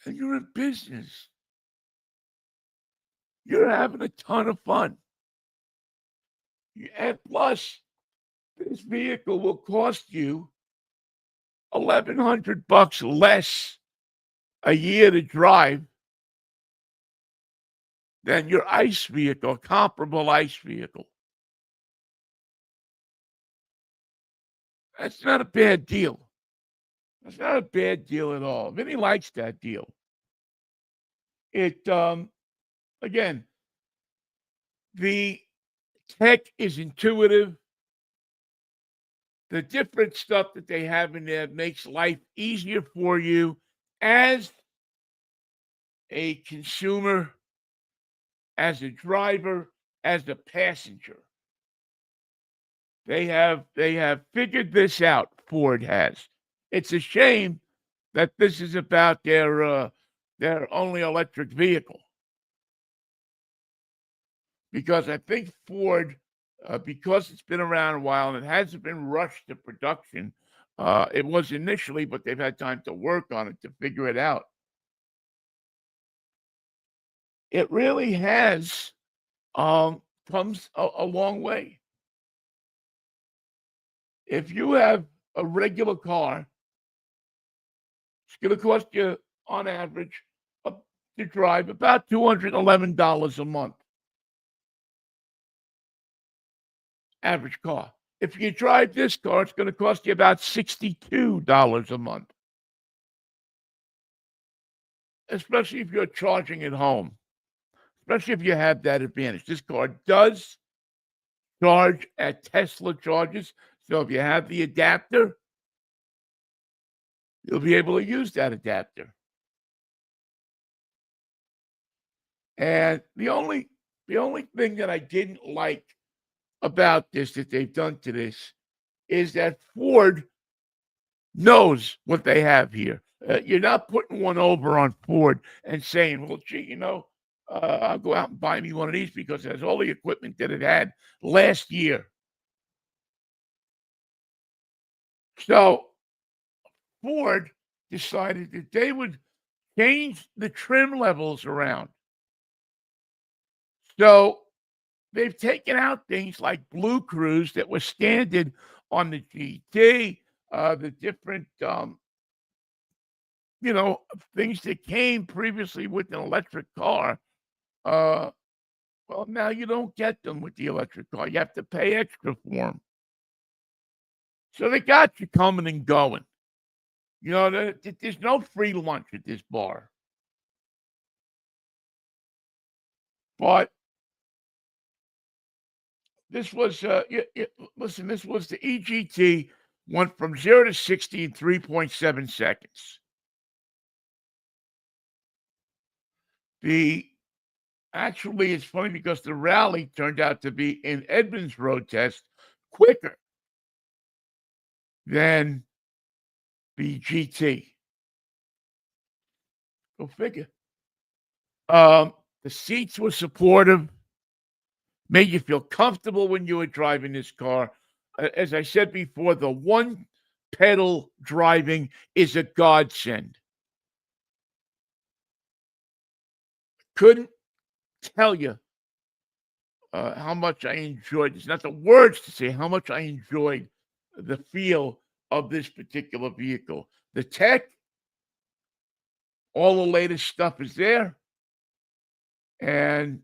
and you're in business. You're having a ton of fun. And plus, this vehicle will cost you $1,100 less a year to drive than your ICE vehicle, comparable ICE vehicle. That's not a bad deal. That's not a bad deal at all. Vinnie likes that deal. It again, the tech is intuitive. The different stuff that they have in there makes life easier for you as a consumer, as a driver, as a passenger. They have figured this out. Ford has. It's a shame that this is about their only electric vehicle, because I think Ford, because it's been around a while and it hasn't been rushed to production, it was initially, but they've had time to work on it to figure it out. It really has comes a long way. If you have a regular car, it's going to cost you, on average, to drive about $211 a month. Average car. If you drive this car, it's going to cost you about $62 a month. Especially if you're charging at home. Especially if you have that advantage. This car does charge at Tesla charges. So if you have the adapter, you'll be able to use that adapter. And the only thing that I didn't like about this that they've done to this is that Ford knows what they have here. You're not putting one over on Ford and saying, well, gee, I'll go out and buy me one of these because it has all the equipment that it had last year. So Ford decided that they would change the trim levels around. So they've taken out things like Blue Cruise that were standard on the GT, the different, things that came previously with an electric car. Well, now you don't get them with the electric car. You have to pay extra for them. So they got you coming and going. There's no free lunch at this bar. But this was, listen, this was the EGT, went from 0 to 60 in 3.7 seconds. Actually, it's funny because the rally turned out to be in Edmonds road test quicker than the GT. Go figure. The seats were supportive, made you feel comfortable when you were driving this car. As I said before, the one pedal driving is a godsend. Couldn't tell you how much I enjoyed this. Not the words to say how much I enjoyed the feel of this particular vehicle. The tech, all the latest stuff is there, and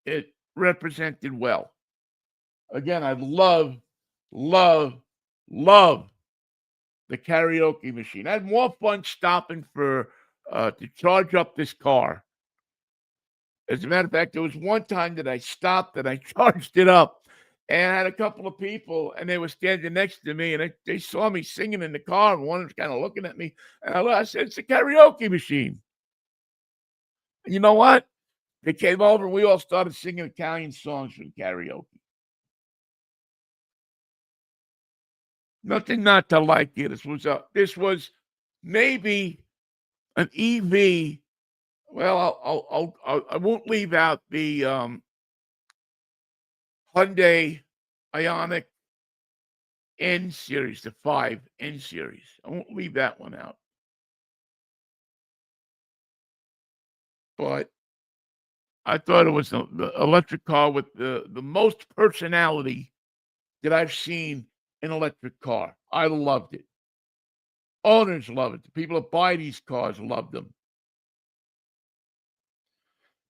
it represented well. Again, I love the karaoke machine. I had more fun stopping to charge up this car. As a matter of fact, there was one time that I stopped and I charged it up, and I had a couple of people, and they were standing next to me, and they saw me singing in the car, and one was kind of looking at me, and I said, it's a karaoke machine. And you know what? They came over, and we all started singing Italian songs from karaoke. Nothing not to like here. This was maybe an EV. Well, I won't leave out the Hyundai Ioniq N series, the 5 N series. I won't leave that one out. But I thought it was the electric car with the most personality that I've seen an electric car. I loved it. Owners love it. The people that buy these cars love them.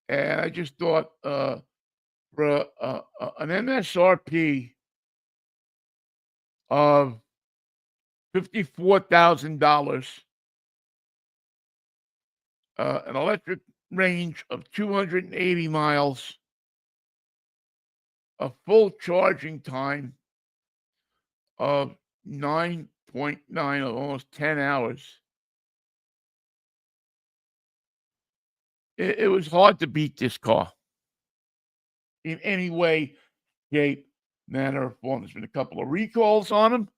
And I just thought for an MSRP of $54,000, an electric range of 280 miles, a full charging time of 9.9 of almost 10 hours. It was hard to beat this car in any way, shape, manner, or form. There's been a couple of recalls on them,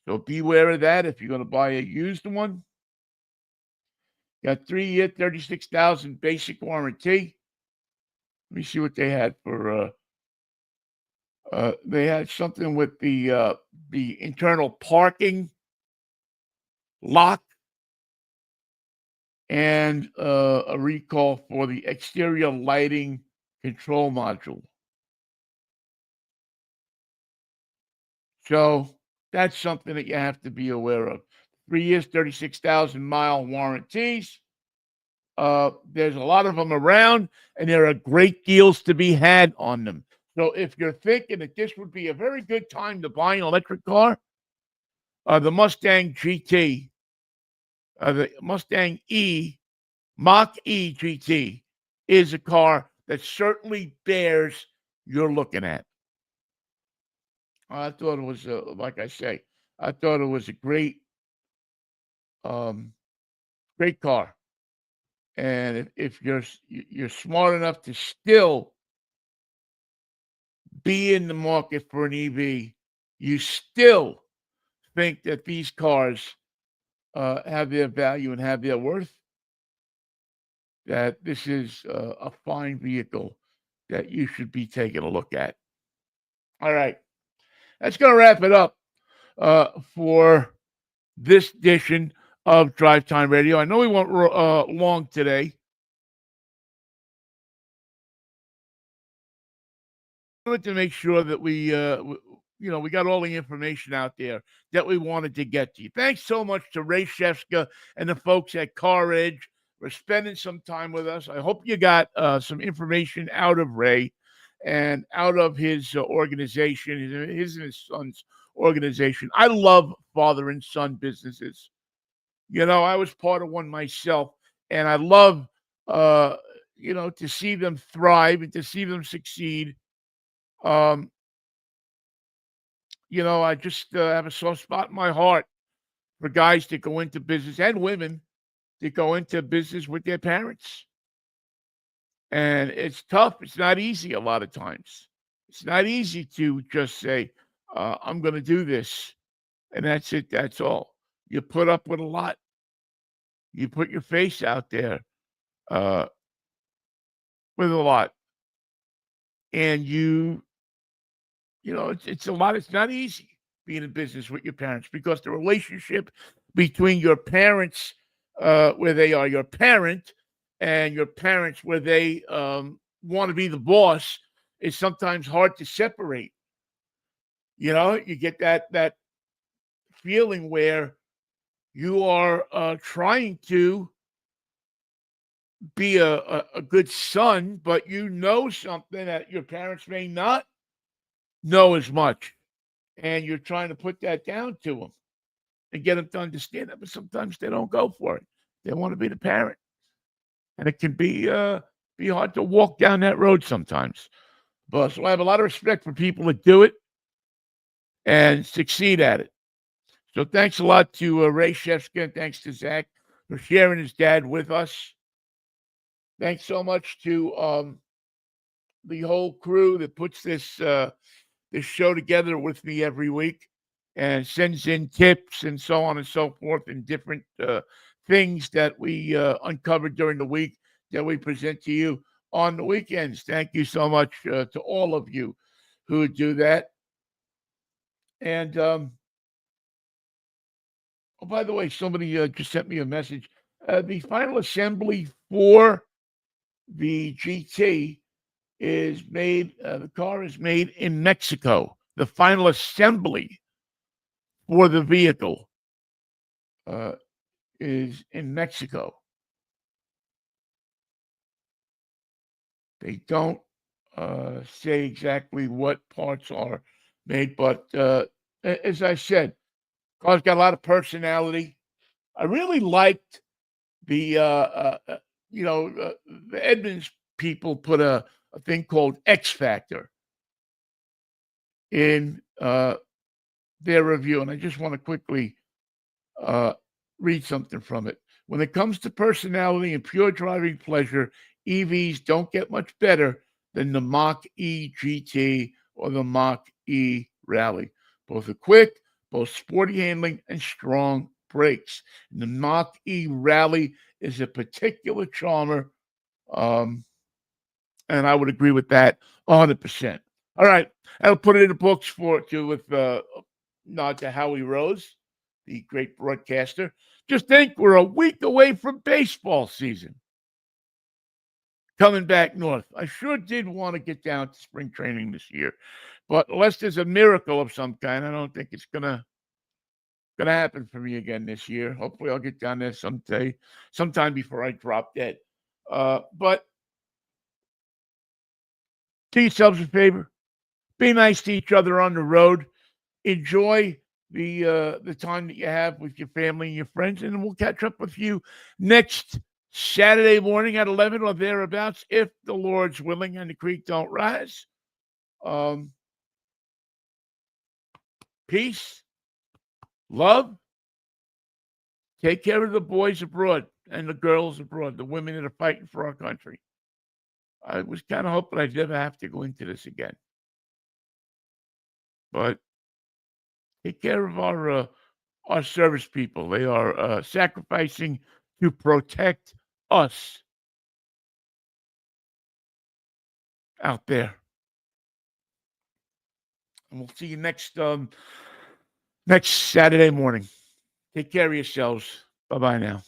so beware of that if you're going to buy a used one. Got 3-year, 36,000 basic warranty. Let me see what they had for. They had something with the internal parking lock and a recall for the exterior lighting control module. So that's something that you have to be aware of. 3 years, 36,000 mile warranties. There's a lot of them around, and there are great deals to be had on them. So if you're thinking that this would be a very good time to buy an electric car, the Mustang GT, the Mustang E, Mach-E GT is a car that certainly bears you're looking at. I thought it was, like I say, I thought it was a great car. And if you're smart enough to still be in the market for an EV, you still think that these cars have their value and have their worth, that this is a fine vehicle that you should be taking a look at. All right. That's going to wrap it up for this edition of Drive Time Radio. I know we went long today. I wanted to make sure that we got all the information out there that we wanted to get to you. Thanks so much to Ray SHEFSKA and the folks at Car Edge for spending some time with us. I hope you got some information out of Ray and out of his organization, his and his son's organization. I love father and son businesses. I was part of one myself, and I love, to see them thrive and to see them succeed. I just have a soft spot in my heart for guys that go into business and women that go into business with their parents. And it's tough. It's not easy a lot of times. It's not easy to just say, I'm going to do this. And that's it. That's all. You put up with a lot. You put your face out there with a lot. And it's a lot. It's not easy being in business with your parents because the relationship between your parents, where they are your parent, and your parents, where they want to be the boss, is sometimes hard to separate. You get that feeling where you are trying to be a good son, but something that your parents may not know as much. And you're trying to put that down to them and get them to understand it. But sometimes they don't go for it. They want to be the parent. And it can be hard to walk down that road sometimes. But so I have a lot of respect for people that do it and succeed at it. So thanks a lot to Ray SHEFSKA, and thanks to Zach for sharing his dad with us. Thanks so much to the whole crew that puts this show together with me every week and sends in tips and so on and so forth, and different things that we uncover during the week that we present to you on the weekends. Thank you so much to all of you who do that. And by the way, somebody just sent me a message. The final assembly for the GT is made, the car is made in Mexico. the final assembly for the vehicle is in Mexico. They don't say exactly what parts are made, but as I said, car's got a lot of personality. I really liked the the Edmunds people put a thing called X Factor in their review, and I just want to quickly read something from it. When it comes to personality and pure driving pleasure, EVs don't get much better than the Mach E GT or the Mach E Rally. Both are quick, both sporty handling, and strong brakes. And the Mach E Rally is a particular charmer, and I would agree with that 100%. All right, I'll put it in the books with nod to Howie Rose, the great broadcaster. Just think, we're a week away from baseball season coming back north. I sure did want to get down to spring training this year, but unless there's a miracle of some kind, I don't think it's gonna happen for me again this year. Hopefully, I'll get down there sometime before I drop dead. But do yourselves a favor. Be nice to each other on the road. Enjoy the time that you have with your family and your friends, and we'll catch up with you next Saturday morning at 11 or thereabouts, if the Lord's willing and the creek don't rise. Peace, love. Take care of the boys abroad and the girls abroad, the women that are fighting for our country. I was kind of hoping I'd never have to go into this again, but take care of our service people. They are sacrificing to protect us out there. And we'll see you next Saturday morning. Take care of yourselves. Bye-bye now.